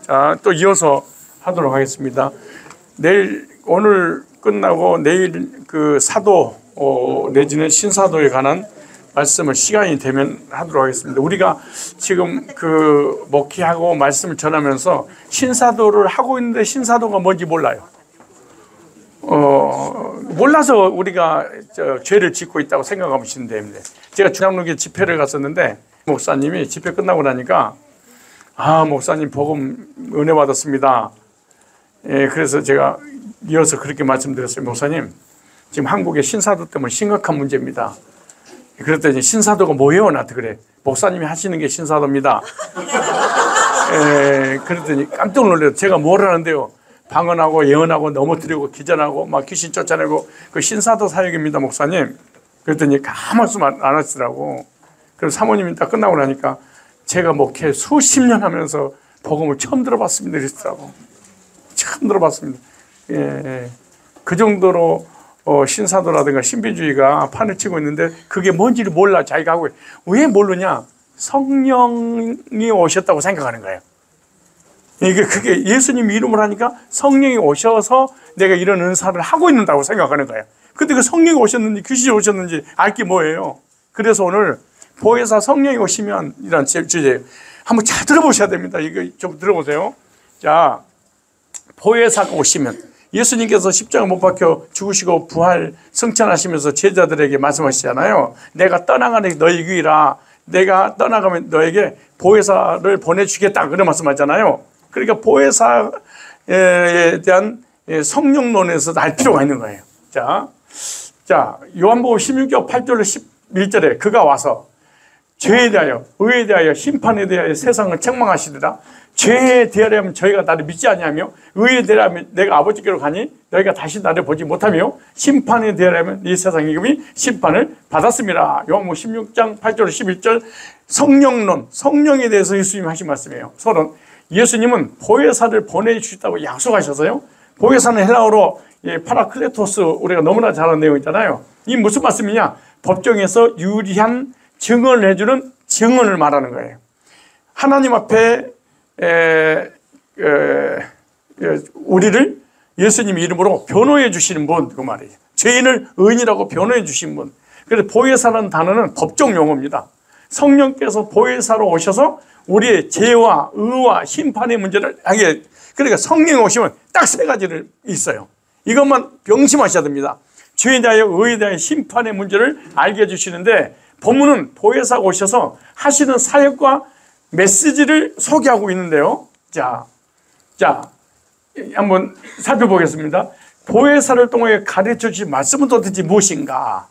자, 또 이어서 하도록 하겠습니다. 오늘 끝나고 내일 그 사도 내지는 신사도에 관한 말씀을 시간이 되면 하도록 하겠습니다. 우리가 지금 그 목회하고 말씀을 전하면서 신사도를 하고 있는데 신사도가 뭔지 몰라요. 몰라서 우리가 죄를 짓고 있다고 생각하시면 됩니다. 제가 중앙로교회 집회를 갔었는데 목사님이 집회 끝나고 나니까 목사님 복음 은혜 받았습니다. 예, 그래서 제가 이어서 그렇게 말씀드렸어요. 목사님, 지금 한국의 신사도 때문에 심각한 문제입니다. 그랬더니 신사도가 뭐예요? 나한테 그래. 목사님이 하시는 게 신사도입니다. 예, 그랬더니 깜짝 놀래요. 제가 뭘 하는데요? 방언하고 예언하고 넘어뜨리고 기전하고 막 귀신 쫓아내고 그 신사도 사역입니다, 목사님. 그랬더니 아무 말씀 안 하시더라고. 그래서 사모님이 딱 끝나고 나니까 제가 목회 수십 년 하면서 복음을 처음 들어봤습니다. 이러시더라고. 처음 들어봤습니다. 예, 그 정도로 신사도라든가 신비주의가 판을 치고 있는데 그게 뭔지를 몰라. 자기가 하고. 왜 모르냐? 성령이 오셨다고 생각하는 거예요. 그게 예수님 이름을 하니까 성령이 오셔서 내가 이런 은사를 하고 있는다고 생각하는 거예요. 근데 그 성령이 오셨는지 귀신이 오셨는지 알 게 뭐예요? 그래서 오늘 보혜사 성령이 오시면 이런 주제 한번 잘 들어보셔야 됩니다. 이거 좀 들어보세요. 자, 보혜사가 오시면 예수님께서 십자가 못 박혀 죽으시고 부활 승천하시면서 제자들에게 말씀하시잖아요. 내가 떠나가는 너희 귀라. 내가 떠나가면 너에게 보혜사를 보내주겠다. 그런 말씀하잖아요. 그러니까 보혜사에 대한 성령론에서 알 필요가 있는 거예요. 자, 요한복음 16장 8절 11절에 그가 와서 죄에 대하여, 의에 대하여, 심판에 대하여 세상을 책망하시리라. 죄에 대하여면 저희가 나를 믿지 아니하며, 의에 대하여면 내가 아버지께로 가니 너희가 다시 나를 보지 못하며, 심판에 대하여면 이 세상의 이금이 심판을 받았습니다. 요한복음 16장 8절 11절 성령론, 성령에 대해서 예수님이 하신 말씀이에요. 예수님은 보혜사를 보내주시다고 약속하셔서요. 보혜사는 헬라어로 파라클레토스, 우리가 너무나 잘 아는 내용 있잖아요. 이 무슨 말씀이냐? 법정에서 유리한 증언을 해주는 증언을 말하는 거예요. 하나님 앞에 우리를 예수님 이름으로 변호해 주시는 분, 그 말이에요. 죄인을 의인이라고 변호해 주신 분. 그래서 보혜사라는 단어는 법정 용어입니다. 성령께서 보혜사로 오셔서 우리의 죄와 의와 심판의 문제를 하게. 그러니까 성령이 오시면 딱 세 가지를 있어요. 이것만 명심하셔야 됩니다. 죄에 대하여 의에 대하여 심판의 문제를 알게 해주시는데, 본문은 보혜사가 오셔서 하시는 사역과 메시지를 소개하고 있는데요. 자, 한번 살펴보겠습니다. 보혜사를 통해 가르쳐 주신 말씀은 도대체 무엇인가?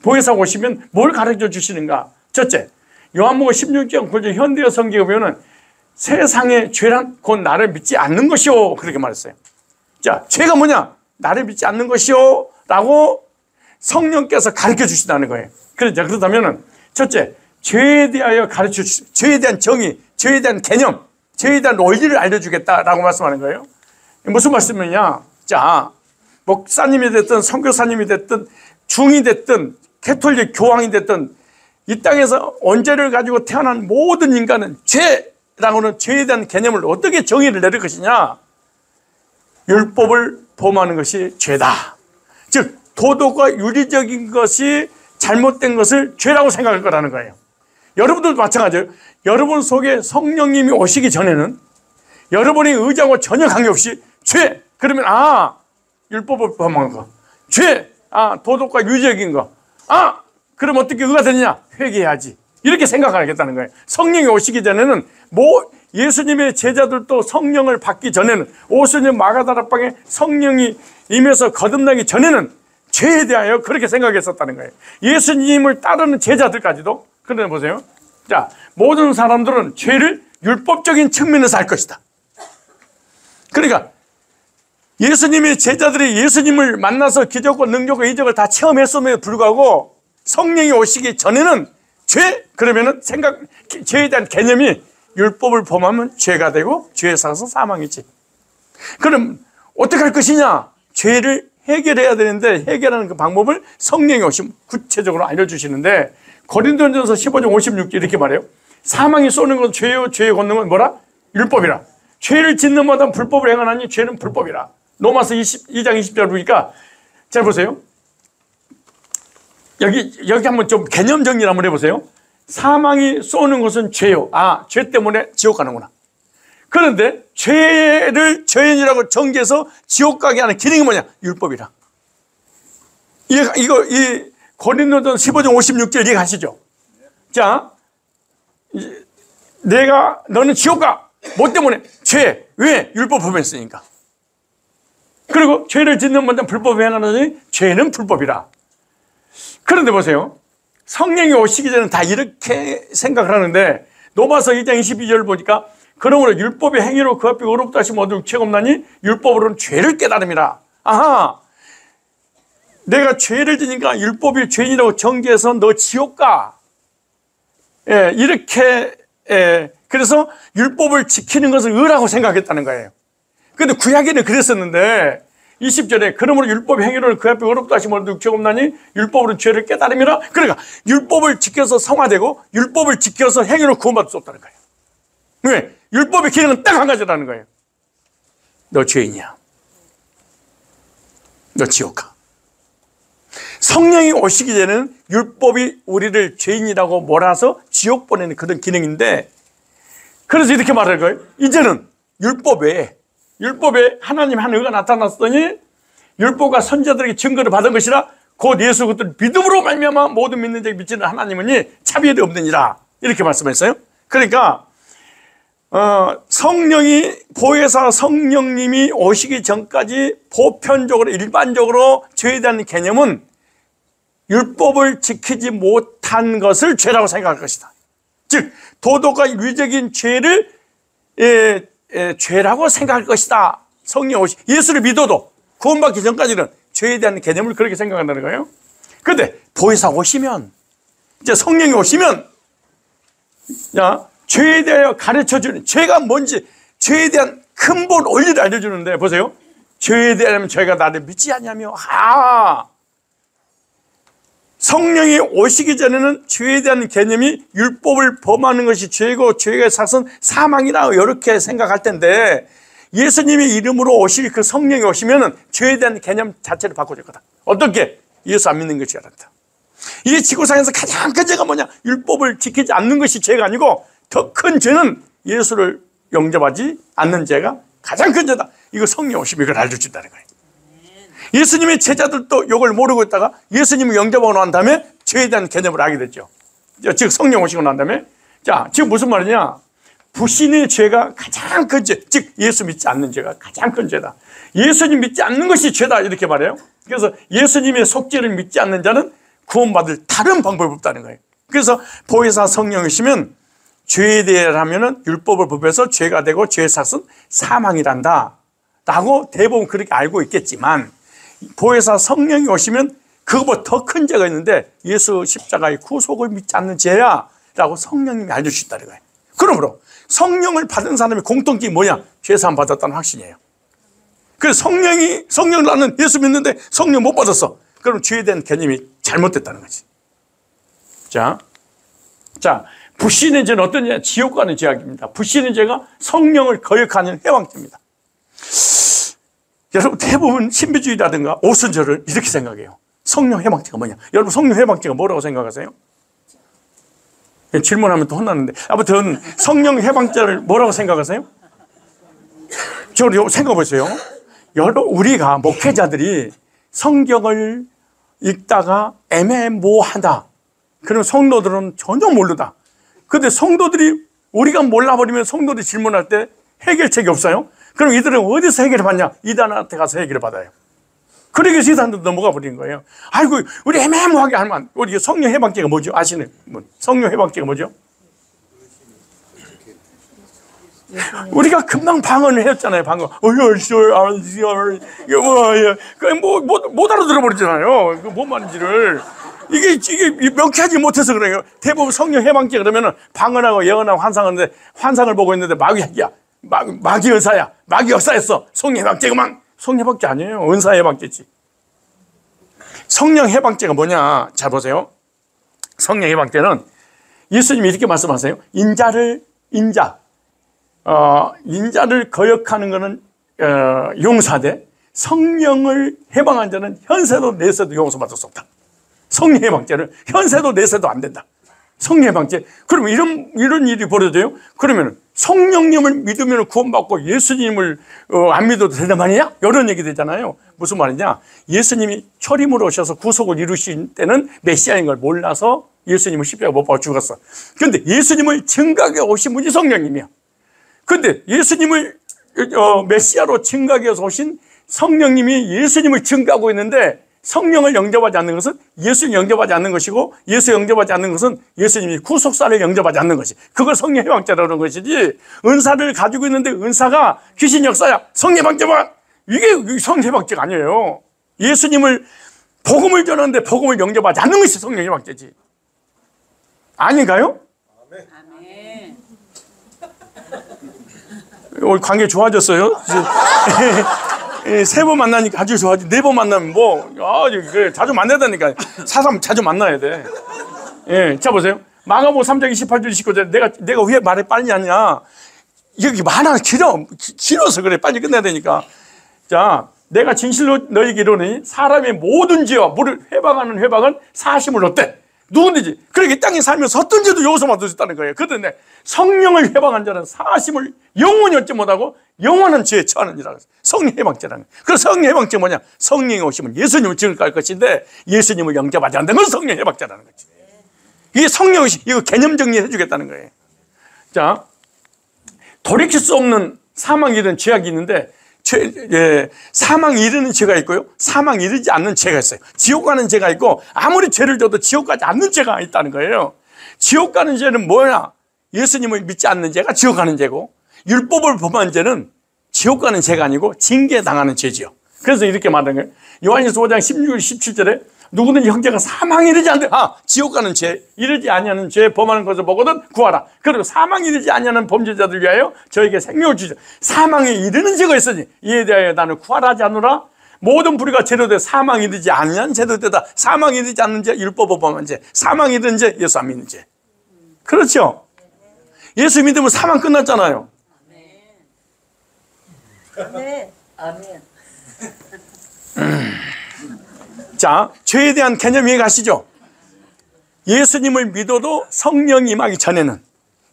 보혜사가 오시면 뭘 가르쳐 주시는가? 첫째, 요한복음 16장 9절 현대어 성경에 보면 세상의 죄란 곧 나를 믿지 않는 것이요. 그렇게 말했어요. 자, 죄가 뭐냐? 나를 믿지 않는 것이요. 라고 성령께서 가르쳐 주신다는 거예요. 그렇다면 첫째, 죄에 대하여 가르쳐 주시, 죄에 대한 정의, 죄에 대한 개념, 죄에 대한 원리를 알려주겠다라고 말씀하는 거예요. 무슨 말씀이냐? 자, 목사님이 됐든 선교사님이 됐든 중이 됐든 캐톨릭 교황이 됐든 이 땅에서 원죄를 가지고 태어난 모든 인간은 죄라고는 죄에 대한 개념을 어떻게 정의를 내릴 것이냐? 율법을 범하는 것이 죄다. 즉 도덕과 윤리적인 것이 잘못된 것을 죄라고 생각할 거라는 거예요. 여러분들도 마찬가지예요. 여러분 속에 성령님이 오시기 전에는 여러분이 의지하고 전혀 관계없이 죄, 그러면 율법을 범한 거, 죄, 도덕과 윤리적인 거, 그럼 어떻게 의가 되느냐? 회개해야지. 이렇게 생각하겠다는 거예요. 성령이 오시기 전에는 예수님의 제자들도 성령을 받기 전에는, 오순절 마가다락방에 성령이 임해서 거듭나기 전에는 죄에 대하여 그렇게 생각했었다는 거예요. 예수님을 따르는 제자들까지도. 그런데 보세요. 자, 모든 사람들은 죄를 율법적인 측면에서 할 것이다. 그러니까 예수님의 제자들이 예수님을 만나서 기적과 능력과 이적을 다 체험했음에도 불구하고 성령이 오시기 전에는 그러면은 죄에 대한 개념이 율법을 범하면 죄가 되고 죄에 사서 사망이지. 그럼 어떻게 할 것이냐? 죄를 해결해야 되는데 해결하는 그 방법을 성령이 오시면 구체적으로 알려주시는데, 고린도전서 15장 56절 이렇게 말해요. 사망이 쏘는 건 죄요, 죄의 권능은 뭐라? 율법이라. 죄를 짓는 마다 불법을 행하나니 죄는 불법이라. 로마서 2장 20절 보니까 잘 보세요. 여기 한번 좀 개념 정리를 한번 해보세요. 사망이 쏘는 것은 죄요. 죄 때문에 지옥 가는구나. 그런데 죄를 죄인이라고 정죄해서 지옥 가게 하는 기능이 뭐냐? 율법이라. 이 고린도전 15장 56절 이해가시죠? 자, 너는 지옥 가. 뭐 때문에? 죄. 왜? 율법 범했으니까. 그리고 죄를 짓는 마다 불법을 행하느니 죄는 불법이라. 그런데 보세요. 성령이 오시기 전에 다 이렇게 생각을 하는데 로마서 2장 22절 보니까 그러므로 율법의 행위로 그 앞에 의롭다 하심을 얻을 죄가 없나니 율법으로는 죄를 깨달음이라. 내가 죄를 지니까 율법이 죄인이라고 정죄해서 너 지옥 가. 이렇게 그래서 율법을 지키는 것을 의라고 생각했다는 거예요. 근데 구약에는 그랬었는데 20절에 그러므로 율법의 행위로는 그 앞에 의롭다 하심을 얻을 죄가 없나니 율법으로 죄를 깨달음이라. 그러니까 율법을 지켜서 성화되고 율법을 지켜서 행위로 구원받을 수 없다는 거예요. 왜? 율법의 기능은 딱 한 가지라는 거예요. 너 죄인이야. 너 지옥 가. 성령이 오시기 전에는 율법이 우리를 죄인이라고 몰아서 지옥 보내는 그런 기능인데, 그래서 이렇게 말할 거예요. 이제는 율법에 하나님 한 의가 나타났더니 율법과 선지자들에게 증거를 받은 것이라 곧 예수 그리스도를 믿음으로 말미암아 모든 믿는 자에게 미치는 하나님은 차별이 없느니라. 이렇게 말씀했어요. 그러니까 성령이 보혜사 성령님이 오시기 전까지 보편적으로 일반적으로 죄에 대한 개념은 율법을 지키지 못한 것을 죄라고 생각할 것이다. 즉 도덕과 윤리적인 죄를 죄라고 생각할 것이다. 성령 오시 예수를 믿어도 구원받기 전까지는 죄에 대한 개념을 그렇게 생각한다는 거예요. 그런데 보혜사 오시면, 이제 성령이 오시면 죄에 대하여 가르쳐주는, 죄가 뭔지 죄에 대한 근본 원리를 알려주는데, 보세요. 죄에 대하면 죄가 나를 믿지 않냐며. 성령이 오시기 전에는 죄에 대한 개념이 율법을 범하는 것이 죄고 죄의 삭은 사망이라 이렇게 생각할 텐데, 예수님의 이름으로 오실 그 성령이 오시면 죄에 대한 개념 자체를 바꿔줄 거다. 어떻게? 예수 안 믿는 것이 알았다. 이 지구상에서 가장 큰 죄가 뭐냐? 율법을 지키지 않는 것이 죄가 아니고 더 큰 죄는 예수를 영접하지 않는 죄가 가장 큰 죄다. 이거 성령 오시면 이걸 알려준다는 거예요. 예수님의 제자들도 이걸 모르고 있다가 예수님을 영접하고 난 다음에 죄에 대한 개념을 알게 됐죠. 즉 성령 오시고 난 다음에, 자, 지금 무슨 말이냐? 불신의 죄가 가장 큰 죄, 즉 예수 믿지 않는 죄가 가장 큰 죄다. 예수님 믿지 않는 것이 죄다, 이렇게 말해요. 그래서 예수님의 속죄를 믿지 않는 자는 구원받을 다른 방법이 없다는 거예요. 그래서 보혜사 성령이시면 죄에 대하면 율법을 법해서 죄가 되고 죄의 삭은 사망이란다 라고 대부분 그렇게 알고 있겠지만, 보혜사 성령이 오시면 그것보다 더 큰 죄가 있는데 예수 십자가의 구속을 믿지 않는 죄야 라고 성령님이 알려주신다는 거예요. 그러므로 성령을 받은 사람의 공통점이 뭐냐? 죄사함 받았다는 확신이에요. 그래서 성령을 나는 예수 믿는데 성령 못 받았어. 그럼 죄에 대한 개념이 잘못됐다는 거지. 자, 불신의 죄는 어떤 죄냐? 지옥 가는 죄악입니다. 불신의 죄가 성령을 거역하는 해방죄입니다. 여러분 대부분 신비주의라든가 오순절을 이렇게 생각해요. 성령 해방죄가 뭐냐? 여러분 성령 해방죄가 뭐라고 생각하세요? 질문하면 또 혼나는데, 아무튼 성령 해방죄를 뭐라고 생각하세요? 저를 생각해보세요. 우리가 목회자들이 성경을 읽다가 애매모호하다, 그럼 성도들은 전혀 모르다. 근데 성도들이, 우리가 몰라버리면 성도들이 질문할 때 해결책이 없어요. 그럼 이들은 어디서 해결을 받냐? 이단한테 가서 해결을 받아요. 그러기 위해서 이단도 넘어가 버리는 거예요. 아이고, 우리 애매모호하게 하면, 우리 성령 해방죄가 뭐죠? 아시는 분? 성령 해방죄가 뭐죠? 우리가 금방 방언을 했잖아요. 방언. 이거 못 알아들어 버리잖아요. 그 뭔 말인지를. 이게 명쾌하지 못해서 그래요. 대부분 성령 해방죄 그러면은 방언하고 예언하고 환상하는데, 환상을 보고 있는데 마귀야. 마귀 은사야. 마귀 역사했어. 성령 해방죄구만. 성령 해방죄 아니에요. 은사 해방죄지. 성령 해방죄가 뭐냐? 잘 보세요. 성령 해방죄는 예수님이 이렇게 말씀하세요. 인자, 인자를 거역하는 것은 용서되 성령을 해방한 자는 현세도 내세도 용서받을 수 없다. 성령 해방죄는 현세도 내세도 안 된다. 성령 해방죄. 그러면 이런 일이 벌어져요? 그러면 성령님을 믿으면 구원받고 예수님을 안 믿어도 된단 말이냐? 이런 얘기 되잖아요. 무슨 말이냐? 예수님이 초림으로 오셔서 구속을 이루신 때는 메시아인 걸 몰라서 예수님을 십자가에 못 박아 죽었어. 그런데 예수님을 증거하게 오신 분이 성령님이야. 그런데 예수님을 메시아로 증거하게 해서 오신 성령님이 예수님을 증거하고 있는데 성령을 영접하지 않는 것은 예수를 영접하지 않는 것이고 예수 영접하지 않는 것은 예수님이 구속사를 영접하지 않는 것이, 그걸 성령 해방죄라는 것이지, 은사를 가지고 있는데 은사가 귀신 역사야, 성령 해방죄만, 이게 성령 해방죄가 아니에요. 예수님을 복음을 전하는데 복음을 영접하지 않는 것이 성령 해방죄지. 아닌가요? 아멘. 오늘 관계 좋아졌어요? 세 번 만나니까 아주 좋아지. 네 번 만나면 그래, 자주 만나다니까. 사람 자주 만나야 돼. 예, 자 보세요. 마가복음 3장 28절 29절. 내가 왜 말이 빨리 하냐? 여기 많아, 길어서 그래. 빨리 끝내야 되니까. 자, 내가 진실로 너희에게 이르노니 사람의 모든 죄와 물을 해방하는 회방은 사심을 얻되. 누구든지 그렇게 땅에 살면서 어떤 죄도 용서받을 수 있다는 거예요. 그런데 성령을 해방한 자는 사심을 영원히 얻지 못하고 영원한 죄에 처하느니라. 성령 해방죄라는 거예요. 그래서 성령 해방죄 뭐냐? 성령이 오시면 예수님을 증거할 것인데 예수님을 영접하지 않는 건 성령 해방죄라는 거지. 이게 성령이 이거 개념 정리해 주겠다는 거예요. 자, 돌이킬 수 없는 사망이 이르는 죄악이 있는데 사망이 이르는 죄가 있고요, 사망이 이르지 않는 죄가 있어요. 지옥 가는 죄가 있고 아무리 죄를 져도 지옥 가지 않는 죄가 있다는 거예요. 지옥 가는 죄는 뭐야? 예수님을 믿지 않는 죄가 지옥 가는 죄고, 율법을 범한 죄는 지옥 가는 죄가 아니고 징계당하는 죄지요. 그래서 이렇게 말하는 거예요. 요한일서 5장 16, 17절에 누구든지 형제가 사망에 이르지 않는, 지옥 가는 죄, 이르지 아니하는 죄 범하는 것을 보거든 구하라. 그리고 사망에 이르지 아니하는 범죄자들 위하여 저에게 생명을 주시오. 사망에 이르는 죄가 있으니 이에 대하여 나는 구하라 하지 않노라. 모든 불의가 제로되 사망에 이르지 아니한 죄도 되다. 사망에 이르지 않는 죄, 율법을 범한 죄, 사망에 이르는 죄, 예수 안 믿는 죄. 그렇죠? 예수 믿으면 사망 끝났잖아요. 아멘. 아멘. 자, 죄에 대한 개념 이해 가시죠? 예수님을 믿어도 성령이 임하기 전에는,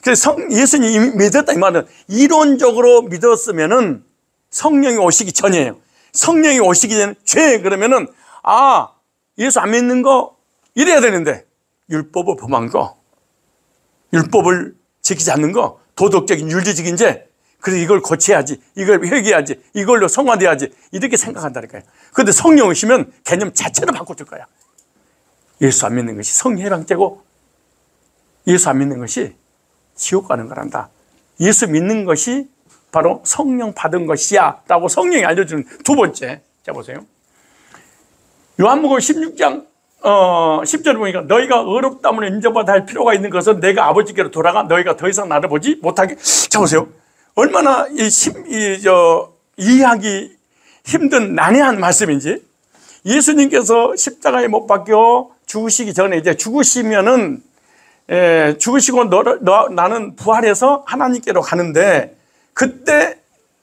그래서 예수님이 믿었다 이 말은 이론적으로 믿었으면은 성령이 오시기 전이에요. 성령이 오시기 전에 죄 그러면은 예수 안 믿는 거 이래야 되는데 율법을 범한 거, 율법을 지키지 않는 거, 도덕적인 윤리적인 죄, 그래서 이걸 고쳐야지, 이걸 회개해야지, 이걸로 성화돼야지, 이렇게 생각한다니까요. 그런데 성령 오시면 개념 자체를 바꿔줄 거야. 예수 안 믿는 것이 성령 해방죄고 예수 안 믿는 것이 지옥 가는 거란다. 예수 믿는 것이 바로 성령 받은 것이야 라고 성령이 알려주는 두 번째. 자 보세요. 요한복음 16장 10절에 보니까 너희가 의롭다함을 인정받아야 할 필요가 있는 것은 내가 아버지께로 돌아가 너희가 더 이상 나를 보지 못하게. 자 보세요. 얼마나 이해하기 힘든 난해한 말씀인지. 예수님께서 십자가에 못 박혀 죽으시기 전에 이제 죽으시면은 죽으시고 나는 부활해서 하나님께로 가는데, 그때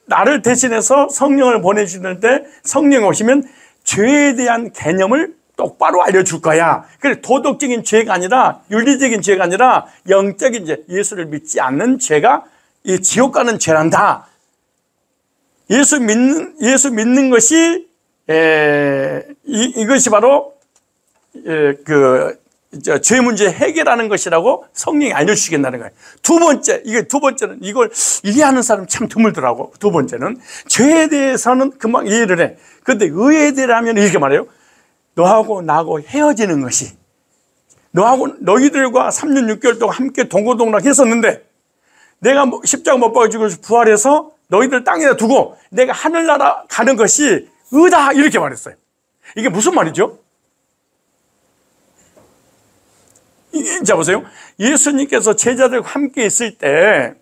나를 대신해서 성령을 보내주시는데 성령 오시면 죄에 대한 개념을 똑바로 알려줄 거야. 그래서 도덕적인 죄가 아니라 윤리적인 죄가 아니라 영적인 죄, 예수를 믿지 않는 죄가 이 지옥 가는 죄란다. 예수 믿는 것이 이것이 바로 죄 문제 해결하는 것이라고 성령이 알려주시겠다는 거예요. 두 번째는 이걸 이해하는 사람 참 드물더라고. 두 번째는 죄에 대해서는 금방 이해를 해. 그런데 의에 대하면 이렇게 말해요. 너하고 나하고 헤어지는 것이, 너희들과 3년 6개월 동안 함께 동고동락 했었는데 내가 십자가 못 박아주고 부활해서 너희들 땅에다 두고 내가 하늘나라 가는 것이 의다, 이렇게 말했어요. 이게 무슨 말이죠? 자 보세요. 예수님께서 제자들과 함께 있을 때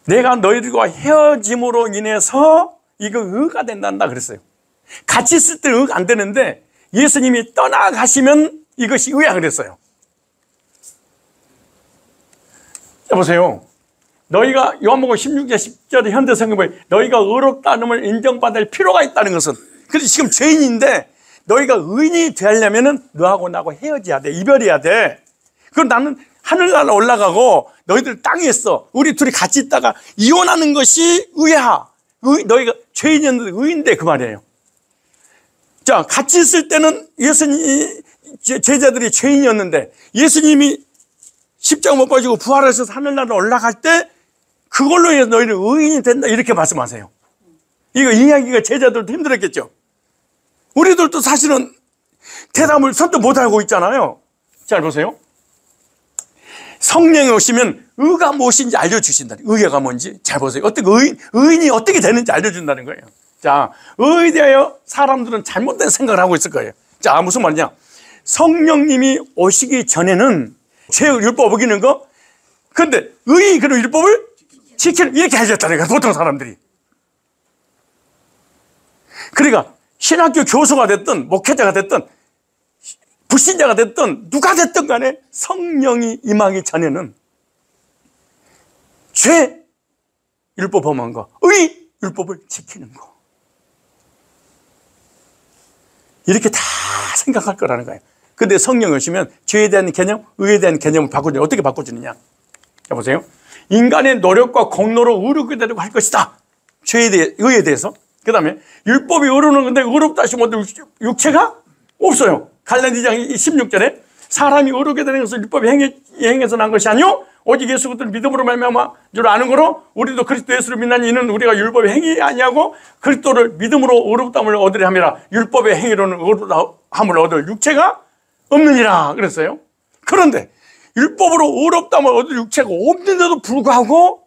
내가 너희들과 헤어짐으로 인해서 이거 의가 된단다 그랬어요. 같이 있을 때는 의가 안 되는데 예수님이 떠나가시면 이것이 의야 그랬어요. 자 보세요. 너희가 요한복음 16장 10절의 현대성경에 너희가 의롭다함을 인정받을 필요가 있다는 것은, 그래서 지금 죄인인데 너희가 의인이 되려면은 너하고 나하고 헤어져야 돼. 이별해야 돼. 그럼 나는 하늘나라 올라가고 너희들 땅에 있어. 우리 둘이 같이 있다가 이혼하는 것이 의야. 너희가 죄인이었는데 의인데 그 말이에요. 자, 같이 있을 때는 예수님 제자들이 죄인이었는데 예수님이 십자가 못 박히고 부활하셔서 하늘나라 올라갈 때 그걸로 해서 너희는 의인이 된다 이렇게 말씀하세요. 이거 이야기가 제자들도 힘들었겠죠. 우리들도 사실은 대답을 선뜻 못하고 있잖아요. 잘 보세요. 성령이 오시면 의가 무엇인지 알려주신다. 의가 뭔지 잘 보세요. 어떻게 의인이 어떻게 되는지 알려준다는 거예요. 자, 의에 대하여 사람들은 잘못된 생각을 하고 있을 거예요. 자, 무슨 말이냐. 성령님이 오시기 전에는 죄의 율법 어기는 거, 근데 의인이 그런 율법을 지키는, 이렇게 하셨다는 거예요. 보통 사람들이. 그러니까 신학교 교수가 됐든 목회자가 됐든 불신자가 됐든 누가 됐든 간에 성령이 임하기 전에는 죄 율법 범한 거, 의 율법을 지키는 거, 이렇게 다 생각할 거라는 거예요. 근데 성령이 오시면 죄에 대한 개념, 의에 대한 개념을 바꿔주냐. 어떻게 바꿔주느냐. 자, 보세요. 인간의 노력과 공로로 의롭게 되려고 할 것이다. 죄에 대해, 의에 대해서. 그 다음에 율법이 의로는 건데 의롭다 하시면 육체가 없어요. 갈라디아장 16절에 사람이 의롭게 되는 것은 율법이 행해서 난 것이 아니요 오직 예수 그리스도를 믿음으로 말미암아 줄 아는 거로 우리도 그리스도 예수를 믿나니 이는 우리가 율법의 행위 아니하고 그리스도를 믿음으로 의롭다함을 얻으려 함이라. 율법의 행위로는 의롭다함을 얻을 육체가 없느니라 그랬어요. 그런데 율법으로 의롭다함을 얻을 육체가 없는데도 불구하고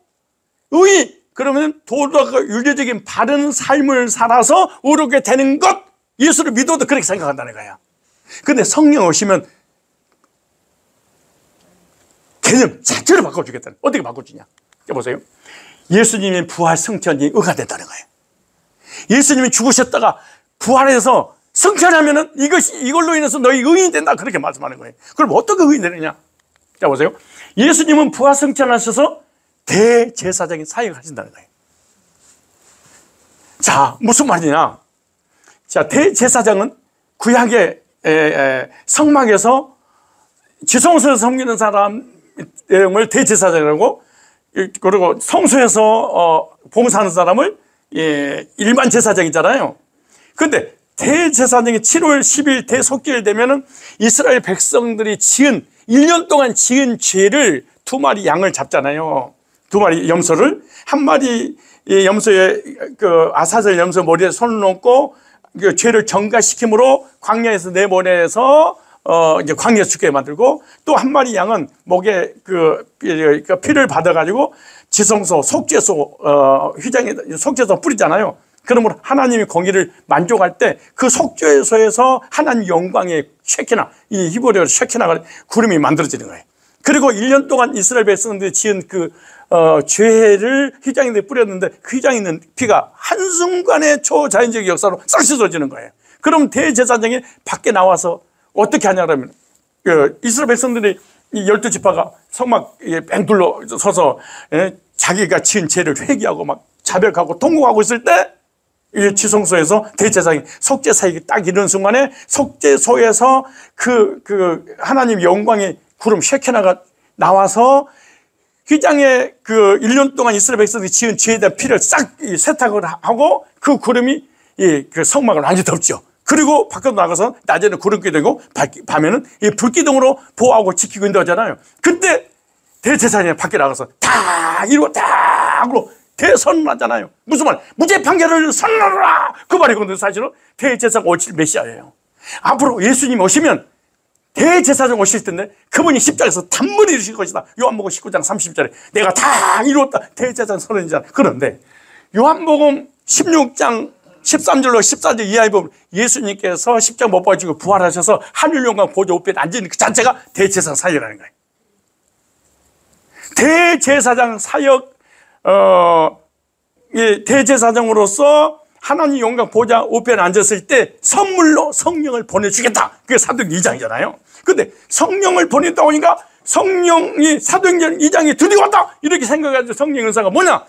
그러면 도덕과 윤리적인 바른 삶을 살아서 의롭게 되는 것, 예수를 믿어도 그렇게 생각한다는 거야. 근데 성령 오시면 개념 자체를 바꿔주겠다는. 어떻게 바꿔주냐. 보세요. 예수님이 부활 승천이 의가 된다는 거예요. 예수님이 죽으셨다가 부활해서 승천하면은 이걸로 인해서 너희 의인이 된다. 그렇게 말씀하는 거예요. 그럼 어떻게 의인이 되느냐. 자, 보세요. 예수님은 부활 승천하셔서 대제사장인 사역을 하신다는 거예요. 자, 무슨 말이냐. 자, 대제사장은 구약의 성막에서 지성소에서 섬기는 사람을 대제사장이라고, 그리고 성소에서 봉사하는 사람을 일반 제사장이잖아요. 근데 대제사장이 7월 10일 대속죄일 되면은 이스라엘 백성들이 1년 동안 지은 죄를 2마리 양을 잡잖아요. 2마리 염소를, 한 마리 염소에 그 아사셀 염소 머리에 손을 놓고 그 죄를 정가시킴으로 광야에서 내보내서 이제 광야에서 죽게 만들고, 또 한 마리 양은 목에 그 피를 받아가지고 지성소 속죄소 속죄소 뿌리잖아요. 그러므로 하나님의 공의를 만족할 때 그 속죄소에서 하나님 영광의 쉐키나, 이 히브리어로 쉐키나가 구름이 만들어지는 거예요. 그리고 1년 동안 이스라엘 백성들이 지은 그 죄를 휘장에 뿌렸는데 그 휘장에 있는 피가 한순간의 초자연적 역사로 싹 씻어지는 거예요. 그럼 대제사장이 밖에 나와서 어떻게 하냐면, 이스라엘 백성들이 이 12지파가 성막에 뺑둘러 서서 자기가 지은 죄를 회개하고 막 자백하고 통곡하고 있을 때 이 지성소에서 대제사장이 속죄 사역이 딱 이런 순간에 속죄소에서 그 하나님 영광의 구름 쉐케나가 나와서 휘장에 그 1년 동안 이스라엘 백성들이 지은 죄에 대한 피를 싹 세탁을 하고 그 구름이 그 성막을 완전히 덮죠. 그리고 밖으로 나가서 낮에는 구름기둥이고 밤에는 이 불기둥으로 보호하고 지키고 있다잖아요. 그때 대제사장이 밖에 나가서 다 이루고 다 하고 대선언하잖아요. 무슨 말? 무죄 판결을 선언하라. 그 말이거든요. 사실은 대제사장 오실 메시아예요. 앞으로 예수님이 오시면 대제사장 오실 텐데 그분이 십자가에서 단번에 이루실 것이다. 요한복음 19장 30절에 내가 다 이루었다. 대제사장 선언이잖아. 그런데 요한복음 16장 13절로 14절 이하에 보면 예수님께서 십자가 못 박히고 부활하셔서 하늘 영광 보좌 우편에 앉은 그 자체가 대제사장 사역이라는 거예요. 대제사장 사역, 대제사장으로서 하나님 영광 보좌 우편에 앉았을 때 선물로 성령을 보내주겠다. 그게 사도행전 2장이잖아요. 근데 성령을 보냈다고 하니까 성령이 사도행전 2장에 드디어 왔다 이렇게 생각해가지고 성령 은사가 뭐냐?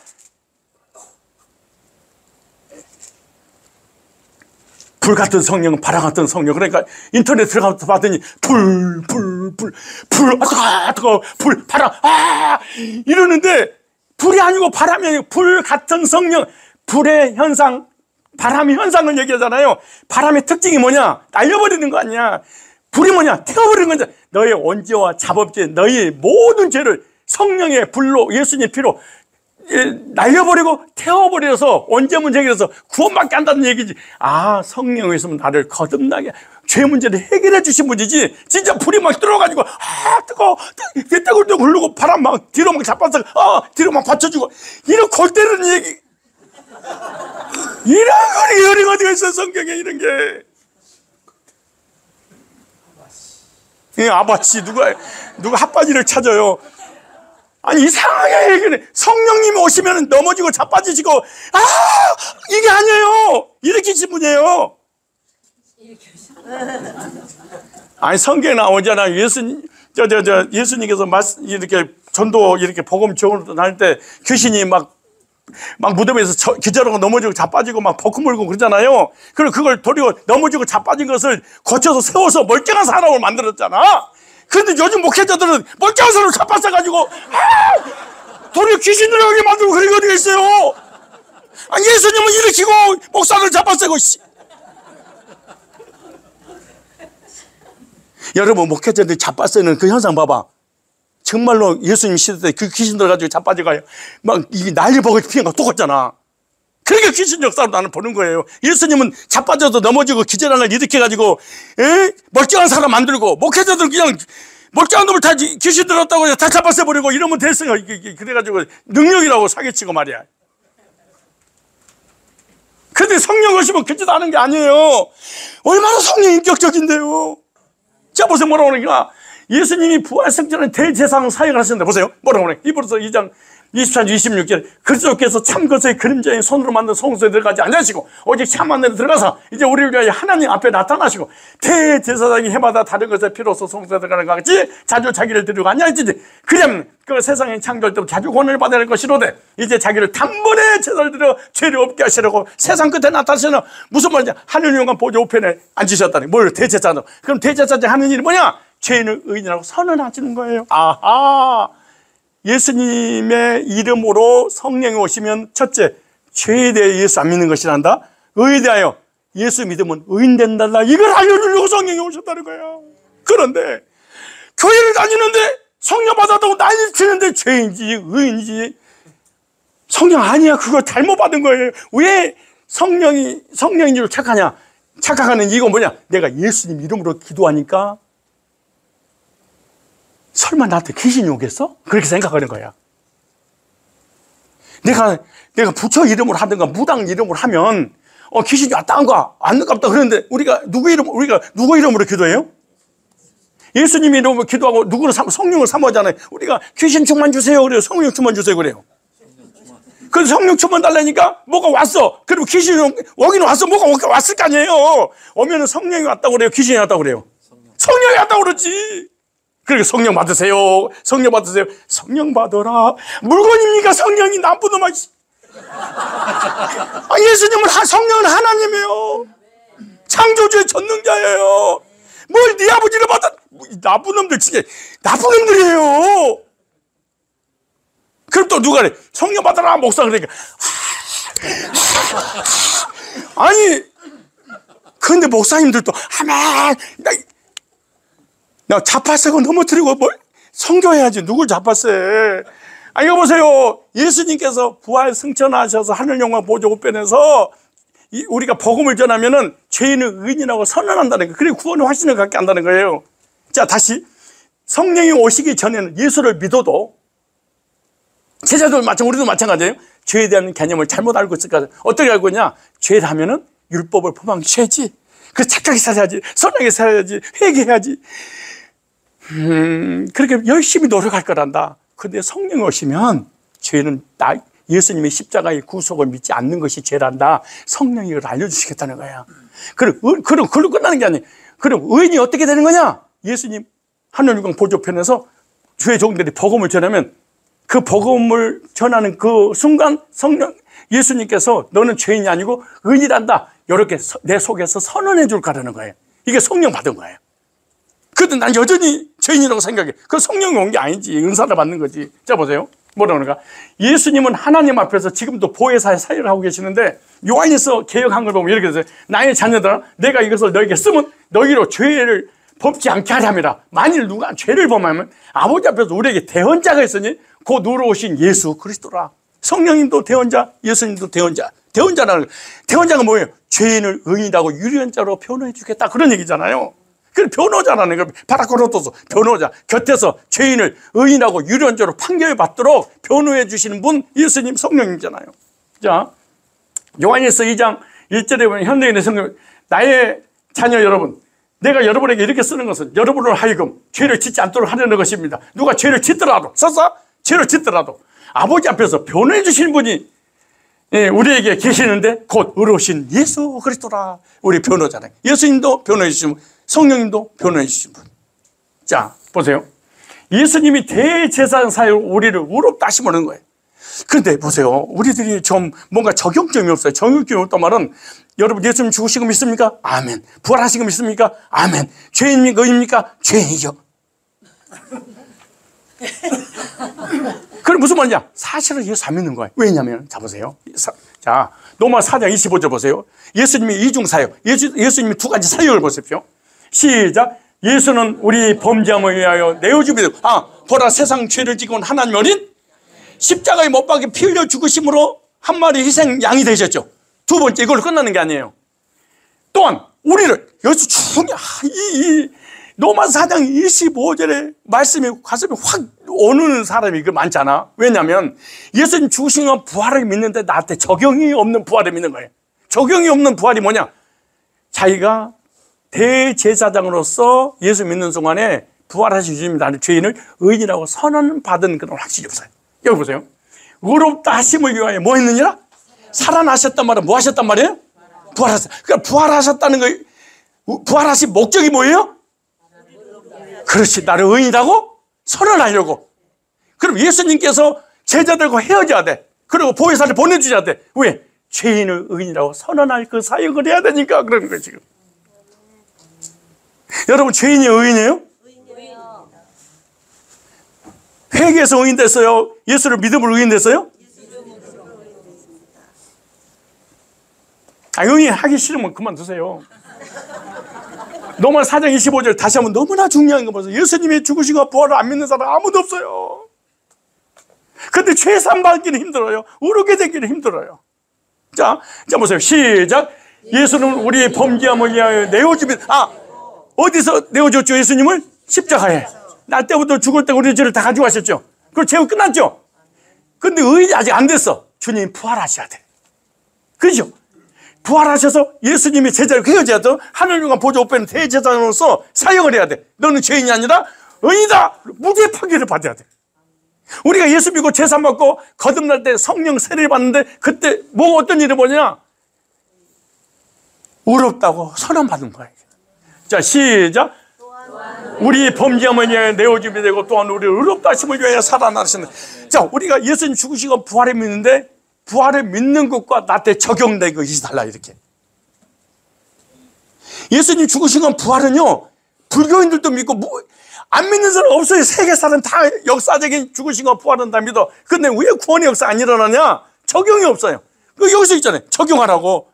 불 같은 성령, 바람 같은 성령. 그러니까 인터넷 들어가서 봤더니 불, 뜨거워, 불, 바람, 이러는데 불이 아니고 바람이 아니고 불 같은 성령. 불의 현상, 바람의 현상을 얘기하잖아요. 바람의 특징이 뭐냐? 날려버리는 거 아니야. 불이 뭐냐? 태워버리는 거죠. 너의 원죄와 자범죄, 너의 모든 죄를 성령의 불로, 예수님의 피로 날려버리고 태워버려서 원죄 문제 해결해서 구원받게 한다는 얘기지. 아, 성령이 있으면 나를 거듭나게 죄 문제를 해결해 주신 분이지. 진짜 불이 막 들어가지고 뜨거워 떼굴떼굴 흐르고 바람 막 뒤로 막 잡아서 뒤로 막 받쳐주고 이런 골 때리는 얘기. 이런 거리 어디가 있어 성경에 이런 게. 아바씨 누가 핫바지를 찾아요. 아니 이상하게 얘기해. 성령님이 오시면 넘어지고 자빠지시고 이게 아니에요. 일으키신 분이에요. 아니 성경에 나오잖아. 예수님께서 이렇게 전도 이렇게 복음 전도 다닐 때 귀신이 막 무덤에서 기절하고 넘어지고 자빠지고 막 버크 물고 그러잖아요. 그리고 그걸 도리어 넘어지고 자빠진 것을 고쳐서 세워서 멀쩡한 사람을 만들었잖아. 그런데 요즘 목회자들은 멀쩡한 사람을 자빠져가지고 도리어 귀신 들어가게 만들고 그런 게 어디가 있어요. 아니 예수님은 일으키고 목사를 자빠세고 여러분 목회자들이 자빠세는 그 현상 봐봐. 정말로 예수님 시대 때 그 귀신 들어가지고 자빠져가요. 막 이게 난리버거 피는 거 똑같잖아. 그러니까 귀신 역사로 나는 보는 거예요. 예수님은 자빠져도 넘어지고 기절하는 걸 일으켜가지고 멀쩡한 사람 만들고 목회자들 그냥 멀쩡한 놈을 다 귀신 들었다고 그냥 다 자빠져버리고 이러면 됐어요. 그래가지고 능력이라고 사기치고 말이야. 근데 성령 오시면 그짓 하는 게 아니에요. 얼마나 성령 인격적인데요. 자 보세요 뭐라고 그러니까 예수님이 부활승천의 대제사장 사역을 하셨는데 보세요 뭐라고 그래. 이브리서 2장 24절 26절 그리스도께서 참 것의 그림자인 손으로 만든 성소에 들어가지 않으시고 오직 참 안에 들어가서 이제 우리를 위하여 하나님 앞에 나타나시고 대제사장이 해마다 다른 것에 피로써 성소에 들어가는 것 같이 자주 자기를 드리고 아니하시지. 그러면 그 세상의 창조할 때부터 자주 구원을 받아야 할 것이로되 이제 자기를 단번에 제사를 드려 죄를 없게 하시려고 세상 끝에 나타나시는 무슨 말이냐. 하늘 영광 보좌 우편에 앉으셨다니. 뭘 대제사장. 그럼 대제사장 하는 일이 뭐냐. 죄인을 의인이라고 선언하시는 거예요. 아하. 예수님의 이름으로 성령이 오시면 첫째, 죄에 대해 예수 안 믿는 것이란다. 의에 대하여 예수 믿으면 의인 된다. 이걸 알려주려고 성령이 오셨다는 거예요. 그런데 교회를 다니는데 성령 받았다고 난리 치는데 죄인지 의인지 성령 아니야. 그거 잘못 받은 거예요. 왜 성령인 줄 착각하냐. 착각하는 이유가 뭐냐. 내가 예수님 이름으로 기도하니까 설마 나한테 귀신이 오겠어? 그렇게 생각하는 거야. 내가 부처 이름으로 하든가 무당 이름으로 하면 귀신이 왔다 안 가. 안 갔다 그러는데 우리가 누구 이름으로 기도해요? 예수님 이름으로 기도하고 누구를 성령을 사모하잖아요. 우리가 귀신 충만 주세요 그래요. 성령 충만 주세요 그래요. 그래서 성령 충만 달라니까 뭐가 왔어. 그리고 귀신이 오기는 왔어. 뭐가 왔을 거 아니에요. 오면은 성령이 왔다고 그래요. 귀신이 왔다고 그래요. 성령이 왔다고 그러지. 그러니까 성령 받으세요. 성령 받으세요. 성령 받아라. 물건입니까? 성령이 나쁜 놈아. 예수님은 성령은 하나님이에요. 창조주의 전능자예요. 뭘 네 아버지를 받아. 나쁜 놈들 진짜 나쁜 놈들이에요. 그럼 또 누가 그래. 성령 받아라 목사 그러니까. 아니 근데 목사님들도 아멘 나 자빠세고 넘어뜨리고 뭘 성교해야지. 누굴 자빠세. 이거 보세요. 예수님께서 부활 승천하셔서 하늘 영광 보좌 우편에서 우리가 복음을 전하면은 죄인을 의인이라고 선언한다는 거예요. 그리고 구원의 확신을 갖게 한다는 거예요. 자 다시 성령이 오시기 전에는 예수를 믿어도 제자들 우리도 마찬가지예요. 죄에 대한 개념을 잘못 알고 있을까. 어떻게 알고 있냐. 죄를 하면은 율법을 포함한 죄지. 그 착하게 살아야지. 선하게 살아야지. 회개해야지. 그렇게 열심히 노력할 거란다. 근데 성령이 오시면 죄는 예수님의 십자가의 구속을 믿지 않는 것이 죄란다. 성령이 이걸 알려주시겠다는 거야. 그럼 끝나는 게 아니에요. 그럼 의인이 어떻게 되는 거냐? 예수님 하늘유광 보좌편에서 주의 종들이 복음을 전하면 그 복음을 전하는 그 순간 성령 예수님께서 너는 죄인이 아니고 의인이란다. 이렇게 내 속에서 선언해 줄 거라는 거예요. 이게 성령 받은 거예요. 그래도 난 여전히 죄인이라고 생각해. 그 성령이 온 게 아니지. 은사를 받는 거지. 자, 보세요. 뭐라 그러는가? 예수님은 하나님 앞에서 지금도 보혜사의 사역을 하고 계시는데 요한에서 개혁한 걸 보면 이렇게 돼요. 나의 자녀들아, 내가 이것을 너에게 쓰면 너희로 죄를 범치 않게 하렵니다. 만일 누가 죄를 범하면 아버지 앞에서 우리에게 대언자가 있으니 곧 우러 오신 예수 그리스도라. 성령님도 대언자, 예수님도 대언자. 대언자가 뭐예요? 죄인을 의인이라고 유리언자로 변호해 주겠다. 그런 얘기잖아요. 그 변호자라는 거, 파라코로토스 변호자. 곁에서 죄인을 의인하고 유리언자로 판결 받도록 변호해 주시는 분, 예수님 성령이잖아요. 자, 요한일서 2장 1절에 보면 현대인의 성령, 나의 자녀 여러분, 내가 여러분에게 이렇게 쓰는 것은 여러분을 하여금 죄를 짓지 않도록 하려는 것입니다. 누가 죄를 짓더라도, 죄를 짓더라도 아버지 앞에서 변호해 주시는 분이 우리에게 계시는데 곧 의로우신 예수 그리스도라. 우리 변호자는 예수님도 변호해 주시는 분, 성령님도 변호해 주신 분. 자, 보세요. 예수님이 대제사장 사역을 우리를 의롭다 하시는 거예요. 그런데 보세요. 우리들이 좀 뭔가 적용점이 없어요. 적용점이 없단 말은 여러분 예수님 죽으신 거 믿습니까? 아멘. 부활하신 거 믿습니까? 아멘. 죄인입니까? 의인입니까? 죄인이죠. 그럼 무슨 말이냐? 사실은 예수 안 믿는 거예요. 왜냐면, 자, 보세요. 자, 로마 4장 25절 보세요. 예수님이 이중사역, 예수님이 두 가지 사역을 보십시오. 시작. 예수는 우리 범죄함을 위하여 내어주게 되고, 보라 세상 죄를 지고 온 하나님 어린 십자가에 못 박혀 피 흘려 죽으심으로 한 마리 희생 양이 되셨죠. 두 번째, 이걸로 끝나는 게 아니에요. 또한 우리를 여기서 중요한 이 로마 4장 25절의 말씀이 가슴에 확 오는 사람이 많잖아. 왜냐하면 예수님 죽으신 건 부활을 믿는데 나한테 적용이 없는 부활을 믿는 거예요. 적용이 없는 부활이 뭐냐? 자기가 대제사장으로서 예수 믿는 순간에 부활하신 주님 나는 죄인을 의인이라고 선언받은 그런 확신이 없어요. 여기 보세요. 의롭다 하심을 위하여 뭐 했느니라? 살아나셨단 말은 뭐 하셨단 말이에요? 부활하셨다. 그러니까 부활하셨다는 거, 부활하신 목적이 뭐예요? 그렇지, 나를 의인이라고 선언하려고. 그럼 예수님께서 제자들과 헤어져야 돼. 그리고 보혜사를 보내주셔야 돼. 왜? 죄인을 의인이라고 선언할 그 사역을 해야 되니까 그러는 거예요, 지금. 여러분, 죄인이 의인이에요? 의인이요. 회개해서 의인 됐어요? 예수를 믿음으로 의인 됐어요? 의인 하기 싫으면 그만두세요. 로마 4장 25절 다시 한번 너무나 중요한 거 보세요. 예수님의 죽으시고 부활을 안 믿는 사람 아무도 없어요. 근데 최선 받기는 힘들어요. 의롭게 되기는 힘들어요. 자 보세요. 시작. 예수는 우리의 범죄함을 위하여 내어주면, 어디서 내어줬죠? 예수님을? 십자가에. 날 때부터 죽을 때 우리 죄를 다 가져가셨죠. 그럼 죄가 끝났죠. 근데 의인이 아직 안 됐어. 주님 부활하셔야 돼. 그죠? 부활하셔서 예수님이 제자를 헤어져야 돼. 하늘과 보좌 우편에 대제사장으로서 사역을 해야 돼. 너는 죄인이 아니라 의인이다. 무죄 판결을 받아야 돼. 우리가 예수 믿고 제사 받고 거듭날 때 성령 세례를 받는데 그때 뭐 어떤 일이 뭐냐? 의롭다고 선언받은 거예요. 자, 시작. 우리 범죄함을 위하여 내어주게 되고 또한 우리를 의롭다 하심을 위하여 살아나셨네. 자, 우리가 예수님 죽으시고 부활을 믿는데 부활을 믿는 것과 나한테 적용된 것이 달라. 이렇게 예수님 죽으신 건 부활은요, 불교인들도 믿고 안 믿는 사람 없어요. 세계 사람 다 역사적인 죽으신 건 부활은 다 믿어. 근데 왜 구원의 역사 안 일어나냐? 적용이 없어요. 여기서 있잖아요. 적용하라고.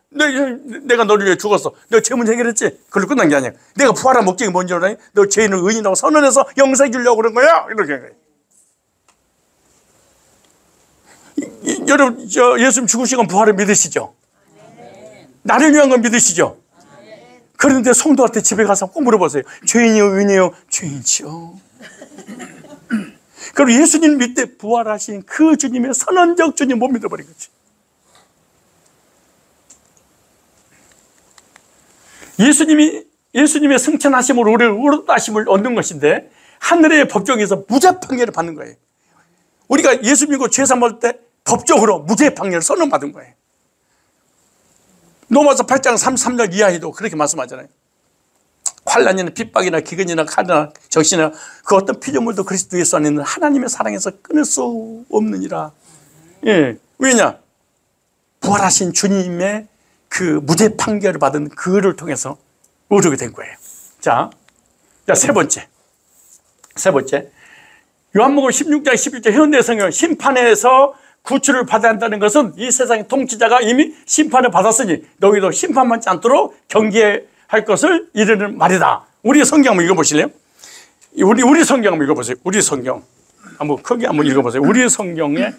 내가 너를 위해 죽었어. 너 죄 문제 해결했지? 그걸로 끝난 게 아니야. 내가 부활한 목적이 뭔지 알아요? 너 죄인을 의인이라고 선언해서 영생 주려고 그런 거야. 이렇게. 여러분, 예수님 죽으신 건 부활을 믿으시죠? 나를 위한 건 믿으시죠? 그런데 성도한테 집에 가서 꼭 물어보세요. 죄인이요, 의인이요? 죄인이죠. 그럼 예수님 믿때 부활하신 그 주님의 선언적 주님 못 믿어버린 거지. 예수님의 승천하심으로 우리를 의롭다 하심을 얻는 것인데 하늘의 법정에서 무죄 판결을 받는 거예요. 우리가 예수 믿고 죄 삼을 때 법적으로 무죄 판결을 선언받은 거예요. 로마서 8장 33절 이하에도 그렇게 말씀하잖아요. 환난이나 핍박이나 기근이나 칼이나 적신이나 그 어떤 피조물도 그리스도 예수 안에 있는 하나님의 사랑에서 끊을 수 없느니라. 예. 왜냐? 부활하신 주님의 그 무죄 판결을 받은 그를 통해서 얻게 된 거예요. 자, 세 번째. 요한복음 16장 11절 현대 성경 심판에서 구출을 받아야 한다는 것은 이 세상의 통치자가 이미 심판을 받았으니 너희도 심판받지 않도록 경계할 것을 이르는 말이다. 우리 성경 한번 읽어보실래요? 우리 성경 한번 읽어보세요. 우리 성경 한번 크게 한번 읽어보세요. 우리 성경의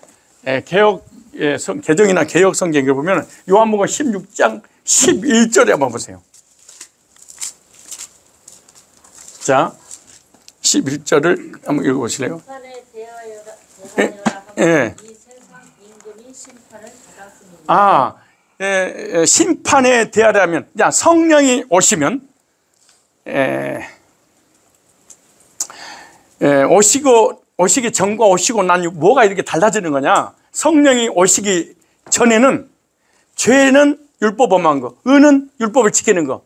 개정이나 개혁 성경에 보면 요한복음 16장 11절에 한번 보세요. 자, 11절을 한번 읽어보실래요? 예. 심판에 대하려면, 성령이 오시면, 오시기 전과 오시고 난 뭐가 이렇게 달라지는 거냐? 성령이 오시기 전에는 죄는 율법 범한 거, 의는 율법을 지키는 거.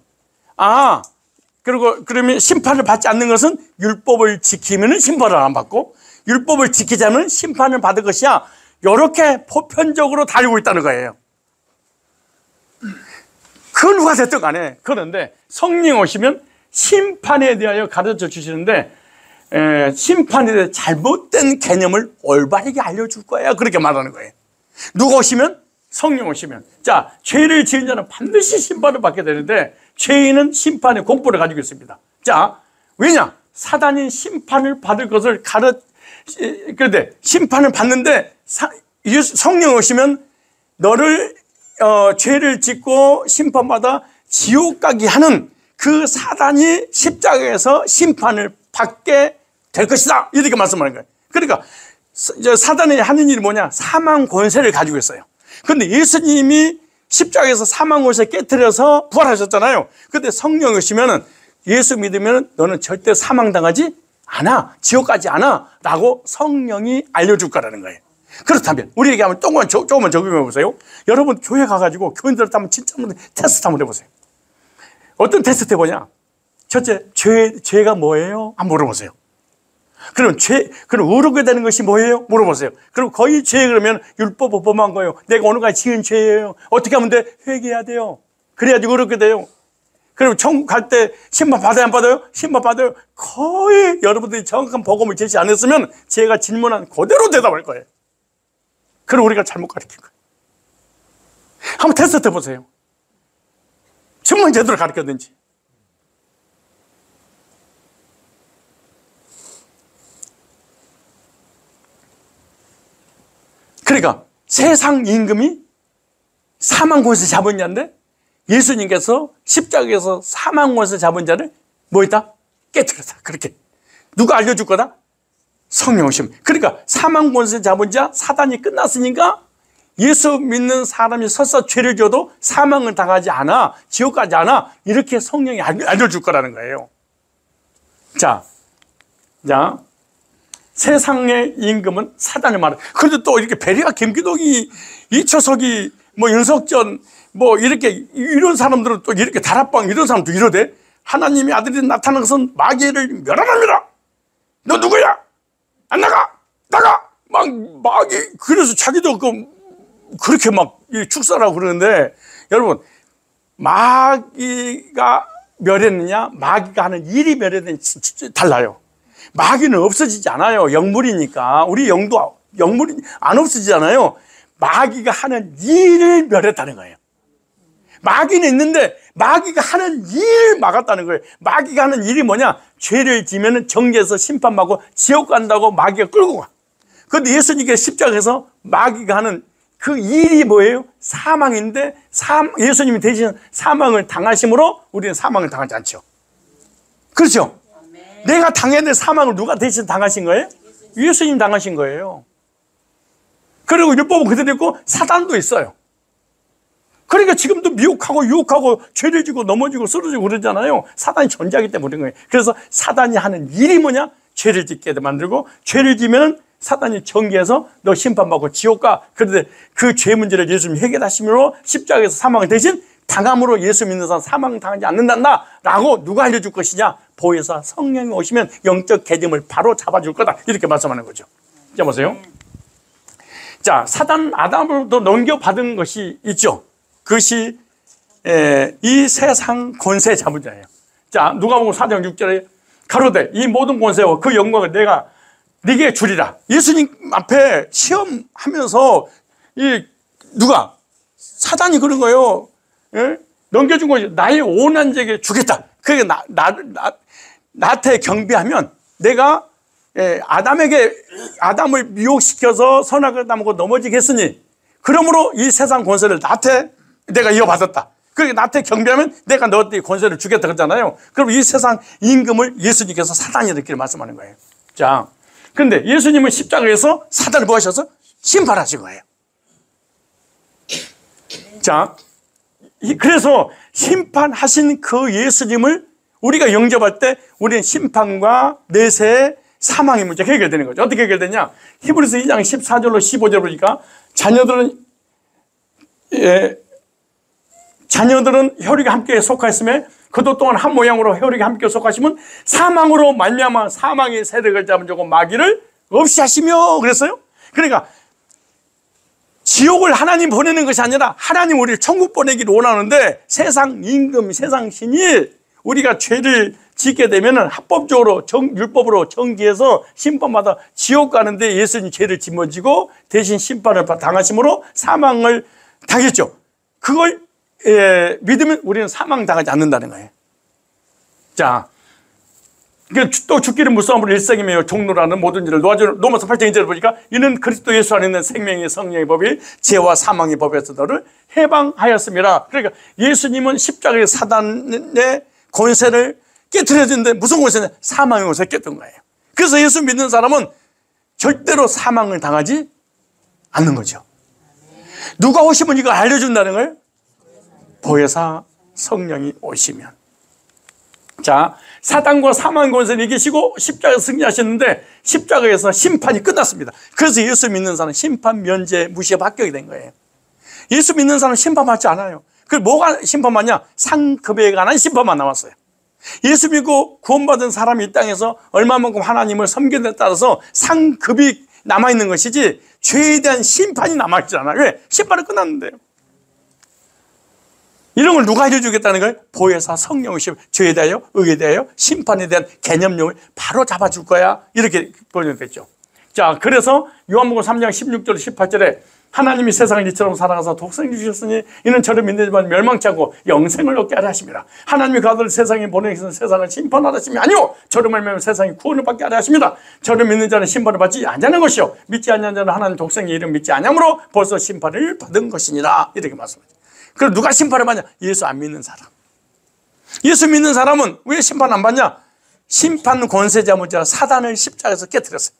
그러면 심판을 받지 않는 것은 율법을 지키면 심판을 안 받고 율법을 지키지 않으면 심판을 받을 것이야. 이렇게 보편적으로 달리고 있다는 거예요. 그 누가 됐든 간에. 그런데 성령 오시면 심판에 대하여 가르쳐 주시는데 심판에 대해 잘못된 개념을 올바르게 알려줄 거예요. 그렇게 말하는 거예요. 누가 오시면? 성령 오시면. 자, 죄를 지은 자는 반드시 심판을 받게 되는데 죄인은 심판의 공포를 가지고 있습니다. 자, 왜냐? 사단이 심판을 받을 것을 그런데 심판을 받는데 성령 오시면 너를 죄를 짓고 심판받아 지옥 가게 하는 그 사단이 십자가에서 심판을 받게 될 것이다. 이렇게 말씀하는 거예요. 그러니까 사단이 하는 일이 뭐냐? 사망 권세를 가지고 있어요. 그런데 예수님이 십자가에서 사망 권세 깨트려서 부활하셨잖아요. 그런데 성령 오시면은 예수 믿으면 너는 절대 사망당하지 않아, 지옥 가지 않아 라고 성령이 알려줄 거라는 거예요. 그렇다면 우리에게 한번 조금만 적용해 보세요. 여러분 교회 가가지고 교인들한테 한번 진짜 한번 테스트 한번 해보세요. 어떤 테스트 해보냐? 첫째, 죄가 뭐예요? 한번 물어보세요. 그럼 그럼 의롭게 되는 것이 뭐예요? 물어보세요. 그럼 거의 죄 그러면 율법을 범한 거예요. 내가 오늘까지 지은 죄예요. 어떻게 하면 돼? 회개해야 돼요. 그래야지 의롭게 돼요. 그럼 천국 갈 때 심판 받아요, 안 받아요? 심판 받아요. 거의 여러분들이 정확한 복음을 제시 안 했으면 제가 질문한 그대로 대답할 거예요. 그럼 우리가 잘못 가르친 거예요. 한번 테스트 해보세요. 정말 제대로 가르쳤는지. 그러니까 세상 임금이 사망 권세 잡은 자인데 예수님께서 십자가에서 사망 권세 잡은 자를 뭐 했다? 깨뜨렸다. 그렇게. 누가 알려줄 거다? 성령 오심. 그러니까 사망 권세 잡은 자 사단이 끝났으니까 예수 믿는 사람이 설사 죄를 져도 사망을 당하지 않아, 지옥 가지 않아, 이렇게 성령이 알려줄 거라는 거예요. 자, 세상의 임금은 사단을 말해. 그런데 또 이렇게 베리아 김기동이 이초석이 뭐 윤석전 뭐 이렇게 이런 사람들은 또 이렇게 다락방 이런 사람도 이러대. 하나님의 아들이 나타난 것은 마귀를 멸하랍니다. 너 누구야? 안 나가! 막 마귀. 그래서 자기도 그렇게 막 축사라고 그러는데 여러분, 마귀가 멸했느냐 마귀가 하는 일이 멸했느냐 진짜 달라요. 마귀는 없어지지 않아요. 영물이니까. 우리 영도 영물이 안 없어지잖아요. 마귀가 하는 일을 멸했다는 거예요. 마귀는 있는데 마귀가 하는 일을 막았다는 거예요. 마귀가 하는 일이 뭐냐? 죄를 지면 정죄에서 심판받고 지옥 간다고 마귀가 끌고 가. 그런데 예수님께서 십자가에서 마귀가 하는 그 일이 뭐예요? 사망인데 예수님이 대신 사망을 당하심으로 우리는 사망을 당하지 않죠. 그렇죠? 내가 당해야 될 사망을 누가 대신 당하신 거예요? 예수님 당하신 거예요. 그리고 율법은 그대로 있고 사단도 있어요. 그러니까 지금도 미혹하고 유혹하고 죄를 지고 넘어지고 쓰러지고 그러잖아요. 사단이 존재하기 때문에 그런 거예요. 그래서 사단이 하는 일이 뭐냐? 죄를 짓게 만들고 죄를 지면 사단이 정죄해서 너 심판받고 지옥 가. 그런데 그 죄 문제를 예수님이 해결하심으로 십자가에서 사망을 대신 당함으로 예수 믿는 사람 사망 당하지 않는단다 라고 누가 알려줄 것이냐? 보혜사 성령이 오시면 영적 계점을 바로 잡아줄 거다, 이렇게 말씀하는 거죠. 자, 보세요. 자, 사단 아담으로부터 넘겨받은 것이 있죠. 그것이 이 세상 권세 잡은 자예요. 자, 누가복음 4장 6절에 가로되 이 모든 권세와 그 영광을 내가 네게 주리라. 예수님 앞에 시험하면서 누가? 사단이 그런 거예요. 예? 넘겨준 거지. 나의 온한 자에게 주겠다. 그게 나한테 경배하면 내가 아담을 미혹시켜서 선악을 따먹고 넘어지게 했으니 그러므로 이 세상 권세를 나한테 내가 이어받았다. 그러니까 나한테 경배하면 내가 너한테 권세를 주겠다 그러잖아요. 그럼 이 세상 임금을 예수님께서 사단이 이렇게 말씀하는 거예요. 자, 그런데 예수님은 십자가에서 사단을 뭐 하셔서? 심판하신 거예요. 자, 그래서 심판하신 그 예수님을 우리가 영접할 때 우리는 심판과 내세의 사망의 문제가 해결되는 거죠. 어떻게 해결되냐? 히브리서 2장 14절로 15절 보니까 자녀들은 혈육에 함께 속하였으며 그도 또한 한 모양으로 혈육에 함께 속하시면 사망으로 말미암아 사망의 세력을 잡은 자고 마귀를 없이 하시며 그랬어요. 그러니까 지옥을 하나님 보내는 것이 아니라 하나님 우리를 천국 보내기를 원하는데 세상 임금, 세상 신이 우리가 죄를 짓게 되면 합법적으로 율법으로 정지해서 심판받아 지옥 가는데 예수님 죄를 짊어지고 대신 심판을 당하심으로 사망을 당했죠. 그걸 믿으면 우리는 사망 당하지 않는다는 거예요. 자, 또 죽기를 무서움으로 일생이며 종로라는 모든 일을 놓아주는 로마서 8장 2절을 보니까 이는 그리스도 예수 안에 있는 생명의 성령의 법이 죄와 사망의 법에서 너를 해방하였습니다. 그러니까 예수님은 십자가의 사단의 권세를 깨트려주는데 무슨 권세냐? 사망의 권세를 깨뜨린 거예요. 그래서 예수 믿는 사람은 절대로 사망을 당하지 않는 거죠. 누가 오시면 이걸 알려준다는 거예요? 보혜사 성령이 오시면. 자, 사단과 사망 권세를 이기시고 십자가에서 승리하셨는데 십자가에서 심판이 끝났습니다. 그래서 예수 믿는 사람은 심판 면제 무시에 합격이 된 거예요. 예수 믿는 사람은 심판받지 않아요. 그 뭐가 심판받냐? 상급에 관한 심판만 남았어요. 예수 믿고 구원받은 사람이 이 땅에서 얼마만큼 하나님을 섬기느냐에 따라서 상급이 남아있는 것이지 죄에 대한 심판이 남아있지 않아요. 왜? 심판은 끝났는데요. 이런 걸 누가 해주겠다는 거예요? 보혜사 성령이시면 죄에 대하여 의에 대하여 심판에 대한 개념력을 바로 잡아줄 거야, 이렇게 보여줬죠. 자, 그래서 요한복음 3장 16절 18절에 하나님이 세상을 이처럼 사랑하사 독생을 주셨으니 이는 저를 믿는 자만 멸망치 않고 영생을 얻게 하려 하십니다. 하나님이 그 아들을 세상에 보내셔서 세상을 심판하라 하심이 아니요 저를 말미암아 세상이 구원을 받게 하려 하십니다. 저를 믿는 자는 심판을 받지 아니하는 것이요 믿지 아니하는 자는 하나님 독생의 이름 믿지 아니함으로 벌써 심판을 받은 것이니라, 이렇게 말씀하죠. 그럼 누가 심판을 받냐? 예수 안 믿는 사람. 예수 믿는 사람은 왜 심판 안 받냐? 심판 권세자 문제가 사단을 십자가에서 깨뜨렸어요.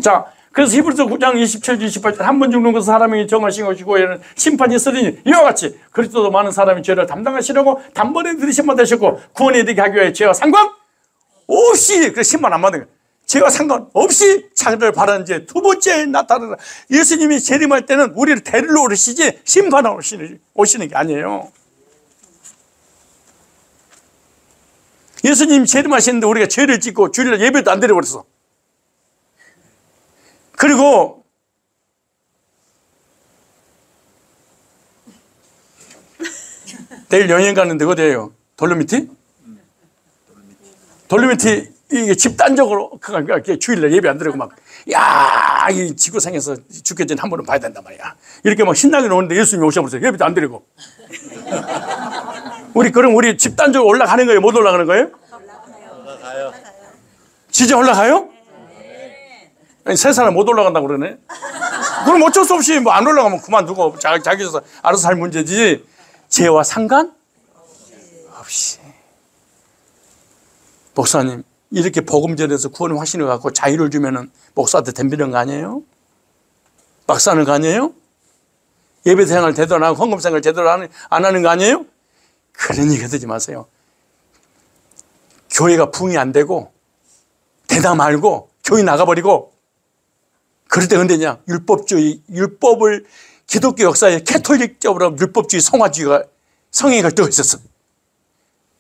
자, 그래서 히브리서 9장 27, 28절 한 번 죽는 것은 사람이 정하신 것이고 얘는 심판이 있으리니 이와 같이 그리스도도 많은 사람이 죄를 담당하시려고 단번에 들으신 바 되셨고 구원에 이르게 하기 위해 죄와 상관없이, 그래서 심판 안 받는 거예요. 죄와 상관없이 자기를 바라는 제 두 번째 나타나라. 예수님이 재림할 때는 우리를 데리러 오시지 심판하러 오시는 게 아니에요. 예수님이 재림하시는데 우리가 죄를 짓고 주일날 예배도 안 드려버렸어. 그리고 내일 여행 가는데 어디예요? 돌로미티? 돌로미티 이게 집단적으로 주일날 예배 안 드리고 막, 야, 이 지구상에서 죽기 전에 한 번은 봐야 된단 말이야. 이렇게 막 신나게 노는데 예수님이 오셔버렸어요. 예배도 안 드리고. 그럼 우리 집단적으로 올라가는 거예요? 못 올라가는 거예요? 올라가요. 진짜 올라가요? 아니, 세 사람 못 올라간다고 그러네. 그럼 어쩔 수 없이 뭐 안 올라가면 그만두고 자기 알아서 살 문제지. 죄와 상관 없이. 목사님, 이렇게 복음 전해서 구원의 확신을 갖고 자유를 주면은 목사한테 덤비는 거 아니에요? 막사는 거 아니에요? 예배 생활 제대로 안 하고 헌금 생활 제대로 안 하는 거 아니에요? 그런 얘기 하지 마세요. 교회가 붕이 안 되고 대담 말고 교회 나가버리고, 그럴 때 근데냐, 율법을 기독교 역사에 캐톨릭적으로 율법주의, 성화주의가 성행위가 떠 있었어.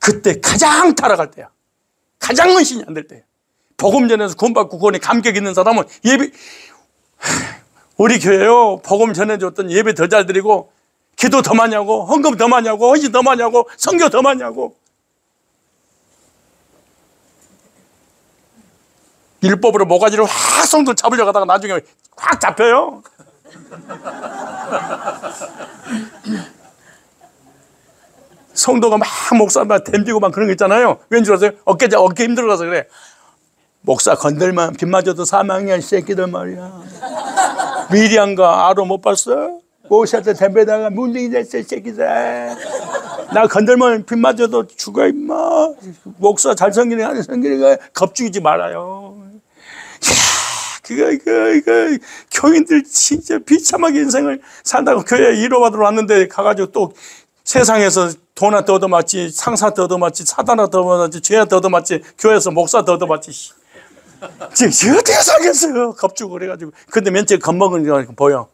그때 가장 타락할 때야. 가장 헌신이 안 될 때야. 복음 전해서 구원받고 구원에 감격 있는 사람은 우리 교회요, 복음 전해줬던 예배 더 잘 드리고, 기도 더 많이 하고, 헌금 더 많이 하고, 헌신 더 많이 하고, 선교 더 많이 하고. 율법으로 모가지를 확 성도 잡으려고 하다가 나중에 확 잡혀요. 성도가 막 목사님한테 댐비고 막 그런 거 있잖아요. 왠지 아세요? 어깨 힘들어서 그래. 목사 건들만 빗 맞아도 사망이야, 이 새끼들 말이야. 미리안가 아로 못 봤어? 모셔서 댐베다가 문둥이 됐어, 이 새끼들. 나 건들면 빗 맞아도 죽어, 임마. 목사 잘 섬기는 거 겁주이지 말아요. 이거 교인들 진짜 비참하게 인생을 산다고 교회에 위로받으러 왔는데 가가지고 또 세상에서 돈한테 얻어맞지, 상사한테 얻어맞지, 사단한테 얻어맞지, 죄한테 얻어맞지, 교회에서 목사한테 얻어맞지. 지금 어떻게 살겠어요? 겁주고 그래가지고. 근데 맨처음에 겁먹은 거 보여.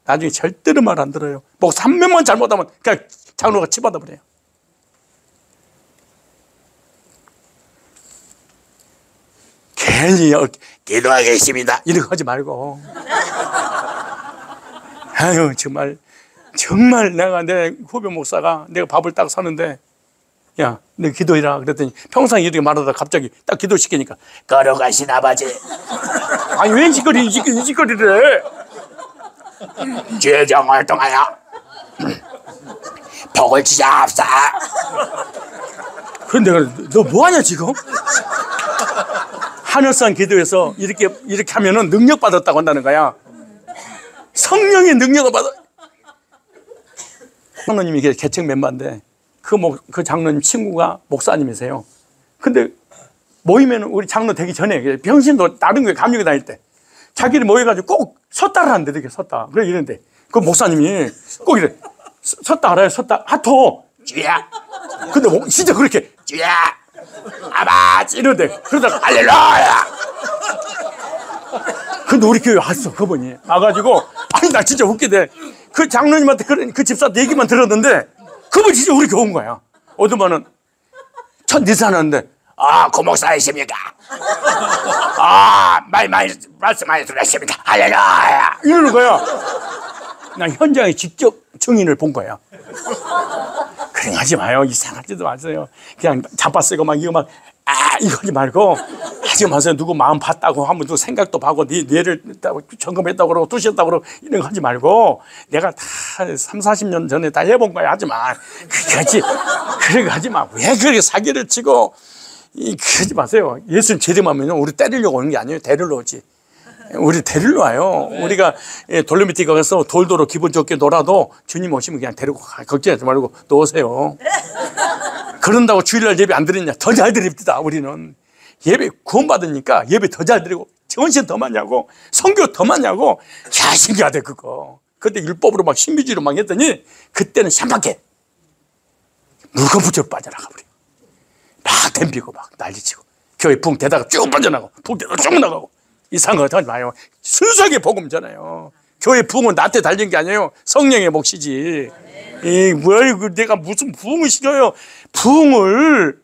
나중에 절대로 말 안 들어요. 목사 한 명만 잘못하면 그냥 장로가 치받아 버려요. 괜히 기도하겠습니다 이런 거 하지 말고. 아유, 정말 내 후배 목사가 내가 밥을 딱 사는데, 야, 너 기도해라 그랬더니 평생 이렇게 말하다가 갑자기 딱 기도시키니까 걸어가신 아버지. 아니 왜 인식거리를 해? 죄정을 통하여 복을 주시옵소서. 그런데 너 뭐하냐 지금? 하늘산 기도에서 이렇게 하면은 능력 받았다고 한다는 거야. 성령의 능력을 받아. 장로님이 개척 멤버인데 그 장로님 친구가 목사님이세요. 근데 모이면 우리 장로 되기 전에 병신도 다른 거에 감옥에 다닐 때 자기를 모여가지고 꼭 섰다를 한대. 이렇게 섰다. 그래 이랬는데 그 목사님이 꼭 이래. 섰다 알아요? 섰다. 하토. 쥐야. 근데 진짜 그렇게 쥐야. 아바지 이러대. 그러다가 할렐루야. 근데 우리 교회 왔어 그분이. 와가지고 아니 나 진짜 웃기대. 그 장로님한테 그 집사한테 얘기만 들었는데 그분이 진짜 우리 교회 온 거야. 어두만은 첫 니산하는데 그 목사이십니까? 말씀 많이 들었습니다. 할렐루야. 이러는 거야. 난 현장에 직접 증인을 본 거야. 그래 하지 마요. 이상하지도 마세요. 그냥 잡아쓰고 막 이거 이거 하지 말고 하지 마세요. 누구 마음 봤다고 하면 누구 생각도 하고 네 뇌를 점검했다고 그러고 두셨다고 그러고 이런 거 하지 말고 내가 다 30-40년 전에 다 해본 거야. 하지 마. 그렇게 하지 마. 왜 그렇게 사기를 치고 그러지 마세요. 예수님 재림하면 우리 때리려고 오는 게 아니에요. 데리러 오지. 우리 데리러 와요. 우리가 돌로미티 가서 돌도로 기분 좋게 놀아도 주님 오시면 그냥 데리고 가. 걱정하지 말고 놓으세요. 그런다고 주일날 예배 안 드리냐? 더 잘 드립니다. 우리는 예배 구원받으니까 예배 더 잘 드리고 헌신 더 많이 하고 선교 더 많이 하고. 야, 신기하대 그거. 그때 율법으로 막 신비주의로 막 했더니 그때는 샴박해. 물건 부처로 빠져나가 버려. 막 댐비고 막 난리치고 교회 붕 대다가 쭉 빠져나가고 붕 대다가 쭉 나가고. 이상한 거 하지 마요. 순수하게 복음 전해요. 교회 부흥은 나한테 달린 게 아니에요. 성령의 몫이지. 내가 무슨 부흥을 시켜요. 부흥을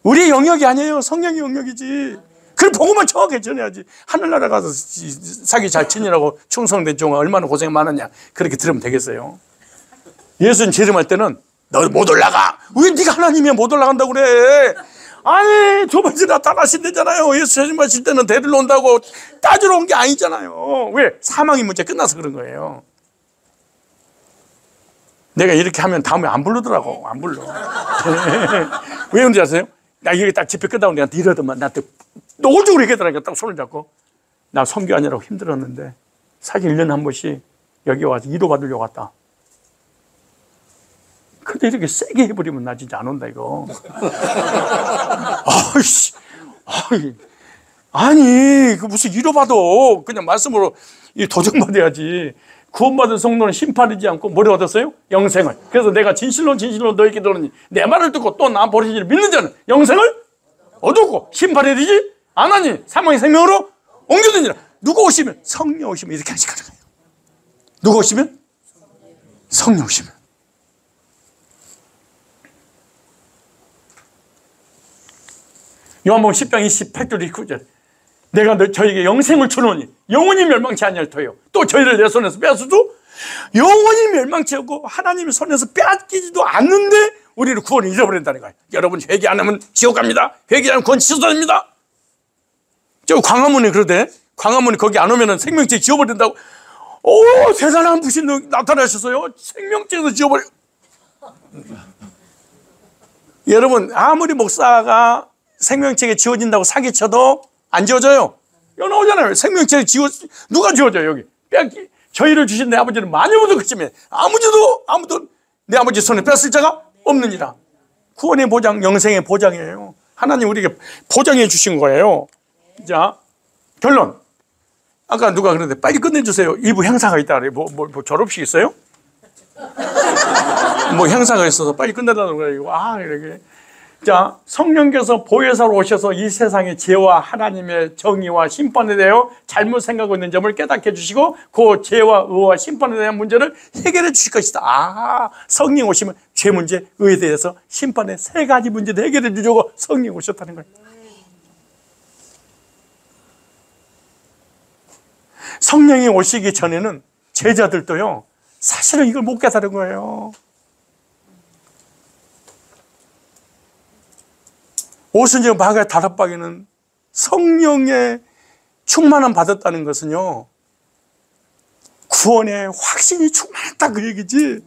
우리의 영역이 아니에요. 성령의 영역이지. 그럼 복음을 정확하게 전해야지. 하늘나라 가서 사기 잘 치느라고 충성된 종은 얼마나 고생 많았냐. 그렇게 들으면 되겠어요. 예수님 재림할 때는 너 못 올라가. 왜 네가 하나님이야 못 올라간다고 그래. 아니 두 번째 나타나신대잖아요. 예수 재림하실 때는 데리러 온다고 따지러 온 게 아니잖아요. 왜? 사망의 문제 끝나서 그런 거예요. 내가 이렇게 하면 다음에 안 부르더라고. 안 불러. 왜 그런지 아세요? 나 이게 딱 집회 끝나고 내한테 이러더만 나한테 노적으로 얘기하더라니까. 딱 손을 잡고 나 선교하느라고 힘들었는데 사실 1년에 한 번씩 여기 와서 위로받으려고 왔다. 근데 이렇게 세게 해버리면 나 진짜 안 온다 이거. 아니 그 무슨 위로받아. 그냥 말씀으로 도전받아야지. 구원받은 성도는 심판이지 않고 뭐를 얻었어요? 영생을. 그래서 내가 진실로 너에게 들으니 내 말을 듣고 또 나 버리지를 믿는 자는 영생을 얻었고 심판이 되지 안 하니 사망의 생명으로 옮겨드니라. 누가 오시면? 성령 오시면 이렇게 하시는 거예요. 누가 오시면? 성령 오시면. 요한복음 10장 28절 29절 내가 저에게 영생을 주노니 영원히 멸망치 아니할 터요. 또 저희를 내 손에서 빼앗아도 영원히 멸망치 않고 하나님의 손에서 빼앗기지도 않는데 우리를 구원을 잃어버린다는 거예요. 여러분 회개 안 하면 지옥 갑니다. 회개 안 하면 구원 취소됩니다. 저 광화문에 그러대. 광화문에 거기 안 오면 생명책 지워버린다고. 오, 대단한 분이 나타나셨어요. 생명책에서 지워버려. 여러분 아무리 목사가 생명책에 지워진다고 사기쳐도 안 지워져요. 여기 나오잖아요. 생명책에 누가 지워져요 여기. 저희를 주신 내 아버지는 만유보도 그쯤에 아무도 내 아버지 손에 뺐을 자가 없느니라. 구원의 보장, 영생의 보장이에요. 하나님 우리에게 보장해 주신 거예요. 자, 결론. 아까 누가 그러는데 빨리 끝내주세요. 일부 행사가 있다 그래요. 뭐 졸업식 있어요? 뭐 행사가 있어서 빨리 끝내라는 거예요. 아, 이렇게. 자, 성령께서 보혜사로 오셔서 이 세상의 죄와 하나님의 정의와 심판에 대하여 잘못 생각하고 있는 점을 깨닫게 해주시고 그 죄와 의와 심판에 대한 문제를 해결해 주실 것이다. 아, 성령 오시면 죄 문제, 의에 대해서 심판의 세 가지 문제도 해결해 주려고 성령 오셨다는 거예요. 성령이 오시기 전에는 제자들도요 사실은 이걸 못 깨달은 거예요. 오순절 마가 다락방에는 성령의 충만함 받았다는 것은요 구원의 확신이 충만했다 그 얘기지,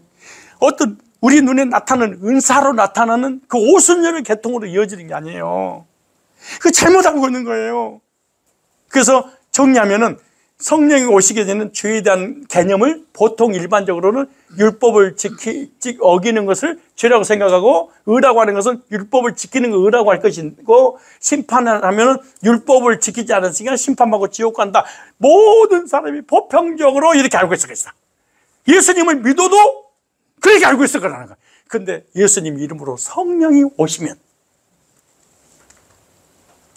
어떤 우리 눈에 나타나는 은사로 나타나는 그 오순절의 계통으로 이어지는 게 아니에요. 그 잘못 알고 있는 거예요. 그래서 정리하면은 성령이 오시게 되는 죄에 대한 개념을 보통 일반적으로는 율법을 어기는 것을 죄라고 생각하고, 의라고 하는 것은 율법을 지키는 거 의라고 할 것이고, 심판을 하면은 율법을 지키지 않았으니까 심판받고 지옥 간다. 모든 사람이 보편적으로 이렇게 알고 있었겠어. 예수님을 믿어도 그렇게 알고 있을 거라는 거야. 근데 예수님 이름으로 성령이 오시면,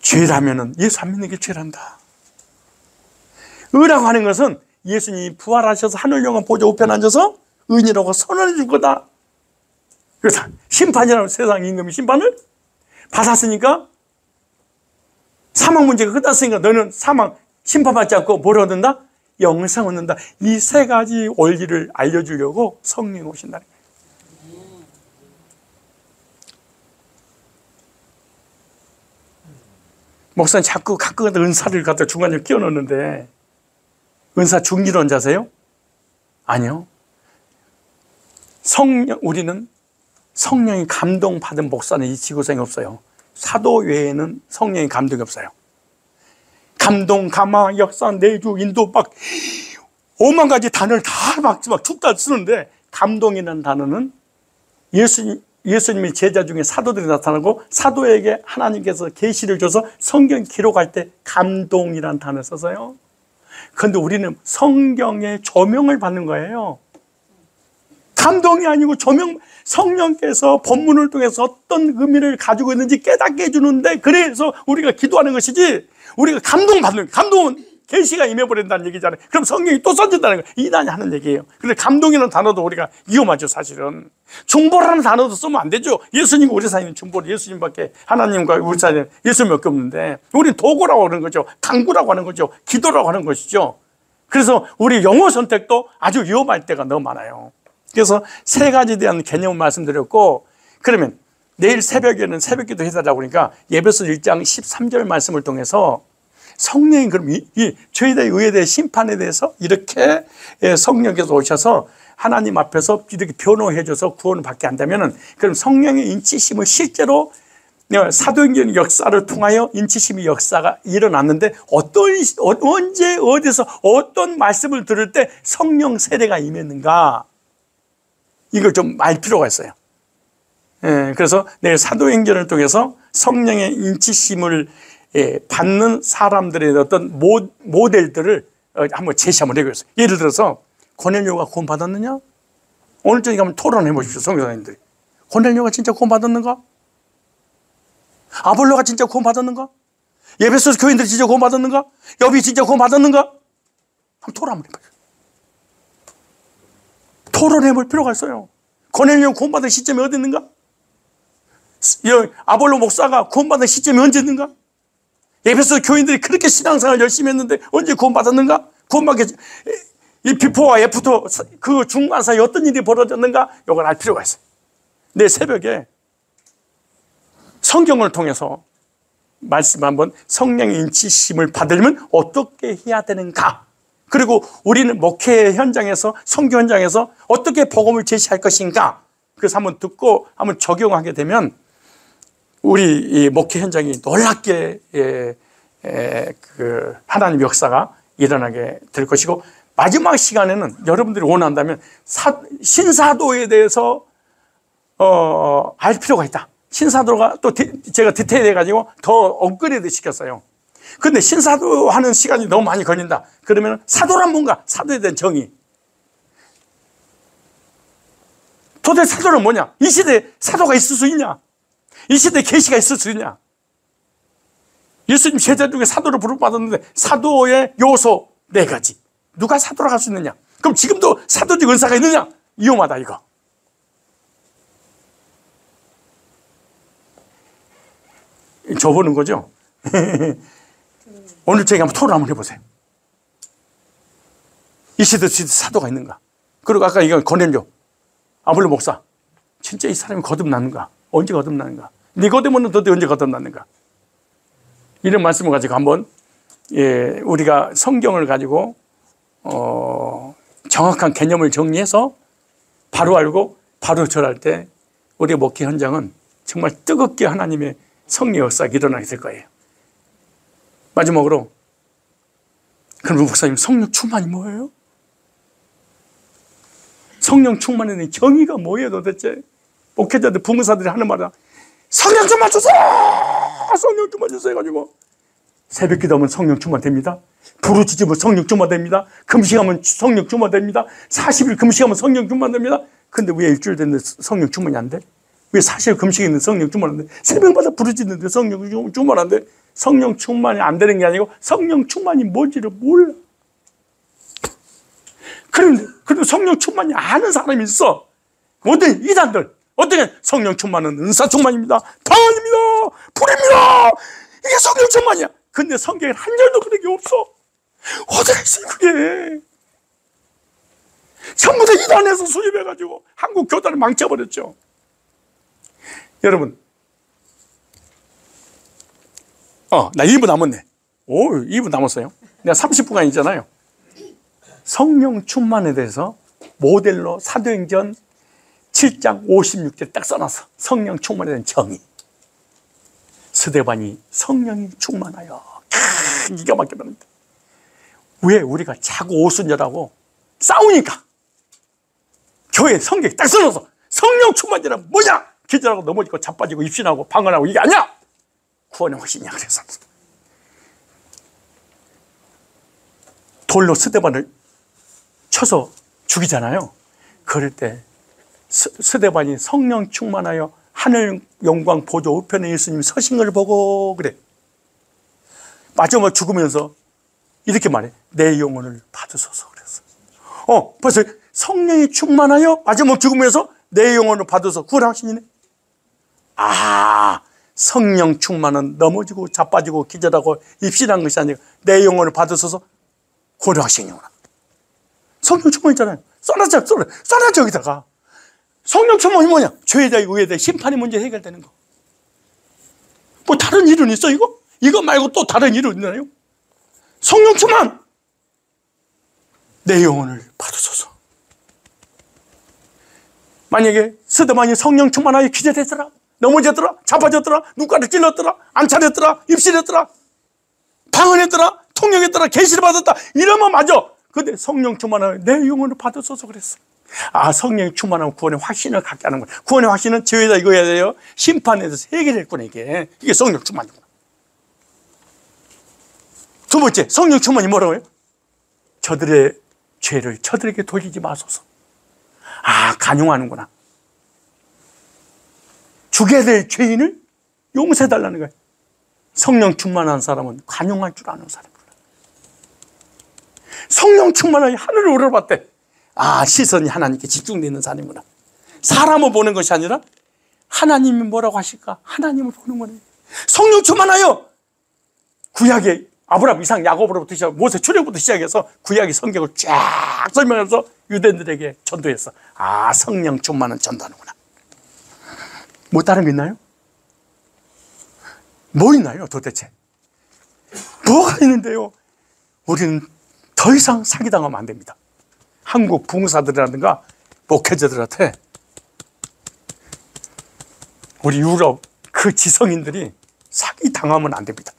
죄라면은 예수 안 믿는 게 죄란다. 의라고 하는 것은 예수님이 부활하셔서 하늘 영원 보좌 우편에 앉아서 의인이라고 선언해 줄 거다. 그래서 심판이라는 세상 임금이 심판을 받았으니까, 사망 문제가 끝났으니까 너는 사망 심판받지 않고 뭘 얻는다? 영생 얻는다. 이 세 가지 원리를 알려주려고 성령이 오신다는 거예요. 목사님 자꾸 가끔 은사를 갖다 중간에 끼워 넣는데, 은사 중기론자세요? 아니요. 우리는 성령이 감동받은 목사는 이 지구상에 없어요. 사도 외에는 성령이 감동이 없어요. 감동, 감화, 역사, 내주, 인도 막 5만 가지 단어를 다 막 축다 쓰는데, 감동이라는 단어는 예수님의 제자 중에 사도들이 나타나고, 사도에게 하나님께서 계시를 줘서 성경 기록할 때 감동이라는 단어를 써서요. 그런데 우리는 성경의 조명을 받는 거예요. 감동이 아니고 조명, 성령께서 본문을 통해서 어떤 의미를 가지고 있는지 깨닫게 해주는데, 그래서 우리가 기도하는 것이지, 우리가 감동받는, 감동은 계시가 임해버린다는 얘기잖아요. 그럼 성령이 또 써진다는 거예요. 이단이 하는 얘기예요. 근데 감동이라는 단어도 우리가 위험하죠, 사실은. 중보라는 단어도 쓰면 안 되죠. 예수님과 우리 사이는 중보를, 예수님밖에, 하나님과 우리 사이는 예수님밖에 없는데, 우리는 도구라고 하는 거죠. 강구라고 하는 거죠. 기도라고 하는 것이죠. 그래서 우리 영어 선택도 아주 위험할 때가 너무 많아요. 그래서 세 가지에 대한 개념을 말씀드렸고, 그러면 내일 새벽에는 새벽기도 해달라고 그러니까 예배서 1장 13절 말씀을 통해서 성령이 그럼 이 죄에 대해 의에 대해 심판에 대해서 이렇게 성령께서 오셔서 하나님 앞에서 이렇게 변호해 줘서 구원을 받게 한다면은, 그럼 성령의 인치심을 실제로 사도행전 역사를 통하여 인치심의 역사가 일어났는데, 언제 어디서 어떤 말씀을 들을 때 성령 세례가 임했는가, 이걸 좀 알 필요가 있어요. 그래서 내일 사도행전을 통해서 성령의 인치심을 받는 사람들의 어떤 모델들을 한번 제시 한번 해보겠어요. 예를 들어서 고넬료가 구원 받았느냐? 오늘 저녁에 한번 토론해 보십시오, 성교사님들이. 고넬료가 진짜 구원 받았는가? 아볼로가 진짜 구원 받았는가? 에베소 교인들이 진짜 구원받았는가? 여비 진짜 구원받았는가? 한번 토론 한번 해봐요. 토론해볼 필요가 있어요. 고넬료 구원받은 시점이 어디 있는가? 아볼로 목사가 구원받은 시점이 언제 있는가? 에베소 교인들이 그렇게 신앙생활 열심히 했는데 언제 구원받았는가? 구원받기 이 비포와 애프터 그 중간 사이에 어떤 일이 벌어졌는가? 이걸 알 필요가 있어요. 내 새벽에 성경을 통해서 말씀 한번 성령의 인치심을 받으려면 어떻게 해야 되는가? 그리고 우리는 목회 현장에서 선교 현장에서 어떻게 복음을 제시할 것인가? 그래서 한번 듣고 한번 적용하게 되면 우리 이 목회 현장이 놀랍게 그 하나님의 역사가 일어나게 될 것이고 마지막 시간에는 여러분들이 원한다면 신사도에 대해서 알 필요가 있다. 신사도가 또 제가 디테일해 가지고 더 업그레이드 시켰어요. 근데 신사도 하는 시간이 너무 많이 걸린다. 그러면 사도란 뭔가? 사도에 대한 정의. 도대체 사도는 뭐냐? 이 시대에 사도가 있을 수 있냐? 이 시대에 계시가 있을 수 있냐? 예수님 제자 중에 사도를 부름받았는데 사도의 요소 4가지. 누가 사도라고 할 수 있느냐? 그럼 지금도 사도직 은사가 있느냐? 위험하다 이거. 줘보는 거죠. 오늘 저희 한번 토론 한번 해보세요. 이 시대 사도가 있는가? 그리고 아까 이건 고넬료 아볼로 목사 진짜 이 사람이 거듭나는가? 언제 거듭나는가? 니고데모는 도대체 언제 거듭났는가? 이런 말씀을 가지고 한번 우리가 성경을 가지고 정확한 개념을 정리해서 바로 알고 바로 절할 때 우리의 목회 현장은 정말 뜨겁게 하나님의 성령 역사가 일어나게 될 거예요. 마지막으로 그럼 목사님 성령 충만이 뭐예요? 성령 충만에 대한 정의가 뭐예요 도대체? 목회자들 부문사들이 하는 말은 성령 충만 주세요! 성령 충만 주세요 해가지고 새벽 기도하면 성령 충만 됩니다. 부르짖으면 성령 충만 됩니다. 금식하면 성령 충만 됩니다. 40일 금식하면 성령 충만 됩니다. 근데 왜 일주일 됐는데 성령 충만이 안 돼? 왜 40일 금식했는데 성령 충만 안 돼? 새벽마다 부르짖는데 성령 충만 안 돼? 성령 충만이 안 되는 게 아니고 성령 충만이 뭔지를 몰라. 그런데 성령 충만이 아는 사람이 있어. 어떤 이단들 어떻게 성령 충만은 은사 충만입니다. 방언입니다. 불입니다. 이게 성령 충만이야. 근데 성경에 한 절도 그런 게 없어. 어디가 있어 그게. 전부 다 이단에서 수입해가지고 한국 교단을 망쳐버렸죠. 여러분 나 2분 남았네. 2분 남았어요. 내가 30분간 있잖아요. 성령 충만에 대해서 모델로 사도행전 7장 56절 딱 써놨어. 성령 충만에 대한 정의. 스데반이 성령이 충만하여 기가 막혀버립니다. 왜 우리가 자꾸 오순절하고 싸우니까 교회 성경에 딱 써놔서 성령 충만이란 뭐냐? 기절하고 넘어지고 자빠지고 입신하고 방언하고 이게 아니야. 구원의 확신이야. 그래서 돌로 스데반을 쳐서 죽이잖아요. 그럴 때 스데반이 성령 충만하여 하늘 영광 보좌 우편에 예수님이 서신 걸 보고 그래. 마지막 죽으면서 이렇게 말해. 내 영혼을 받으소서 그랬어. 벌써 성령이 충만하여 마지막 죽으면서 내 영혼을 받아서 구원 확신이네. 성령 충만은 넘어지고 자빠지고 기절하고 입신한 것이 아니고 내 영혼을 받으소서 구원 확신이구나. 성령 충만이잖아요. 써놨죠 여기다가. 성령 충만이 뭐냐? 죄에 대해 의에 대해 심판의 문제 해결되는 거. 뭐 다른 이론 있어 이거? 이거 말고 또 다른 이론 있나요? 성령 충만. 내 영혼을 받으소서. 만약에 스데반이 성령 충만하여 기절했더라, 넘어졌더라, 자빠졌더라, 눈가를 찔렀더라, 안 차렸더라, 입실했더라, 방언했더라, 통역했더라, 계시를 받았다 이러면 맞아. 근데 성령 충만하여 내 영혼을 받으소서 그랬어. 성령이 충만하면 구원의 확신을 갖게 하는 거야. 구원의 확신은 죄에다 이거 해야 돼요. 심판에 대해서 해결했구나 이게 성령 충만이구나. 두 번째, 성령 충만이 뭐라고 해요? 저들의 죄를 저들에게 돌리지 마소서. 간용하는구나. 죽여야 될 죄인을 용서해달라는 거예요. 성령 충만한 사람은 관용할 줄 아는 사람이구나. 성령 충만하게 하늘을 우러봤대. 아, 시선이 하나님께 집중되는 사람이구나. 사람을 보는 것이 아니라 하나님이 뭐라고 하실까? 하나님을 보는 거네. 성령 충만하여 구약의 아브라함, 이삭, 야곱으로부터 시작, 모세 출애굽부터 시작해서 구약의 성경을 쫙 설명해서 유대인들에게 전도했어. 아, 성령 충만은 전도하는구나. 뭐 다른 게 있나요? 뭐 있나요 도대체? 뭐가 있는데요? 우리는 더 이상 사기당하면 안 됩니다. 한국 부흥사들이라든가 목회자들한테 우리 유럽 그 지성인들이 사기당하면 안 됩니다.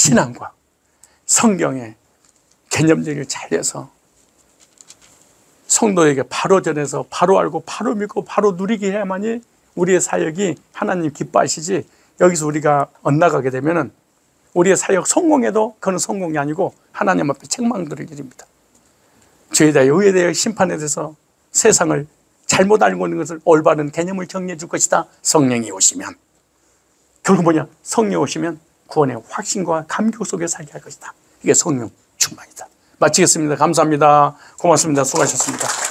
신앙과 성경의 개념적을 잘 해서 성도에게 바로 전해서 바로 알고 바로 믿고 바로 누리게 해야만이 우리의 사역이 하나님 기뻐하시지, 여기서 우리가 엇나가게 되면은 우리의 사역 성공해도 그건 성공이 아니고 하나님 앞에 책망들을 일입니다. 죄에 대하여 의에 대하여 심판에 대해서 세상을 잘못 알고 있는 것을 올바른 개념을 정리해 줄 것이다. 성령이 오시면. 결국 뭐냐? 성령이 오시면 구원의 확신과 감격 속에 살게 할 것이다. 이게 성령 충만이다. 마치겠습니다. 감사합니다. 고맙습니다. 수고하셨습니다.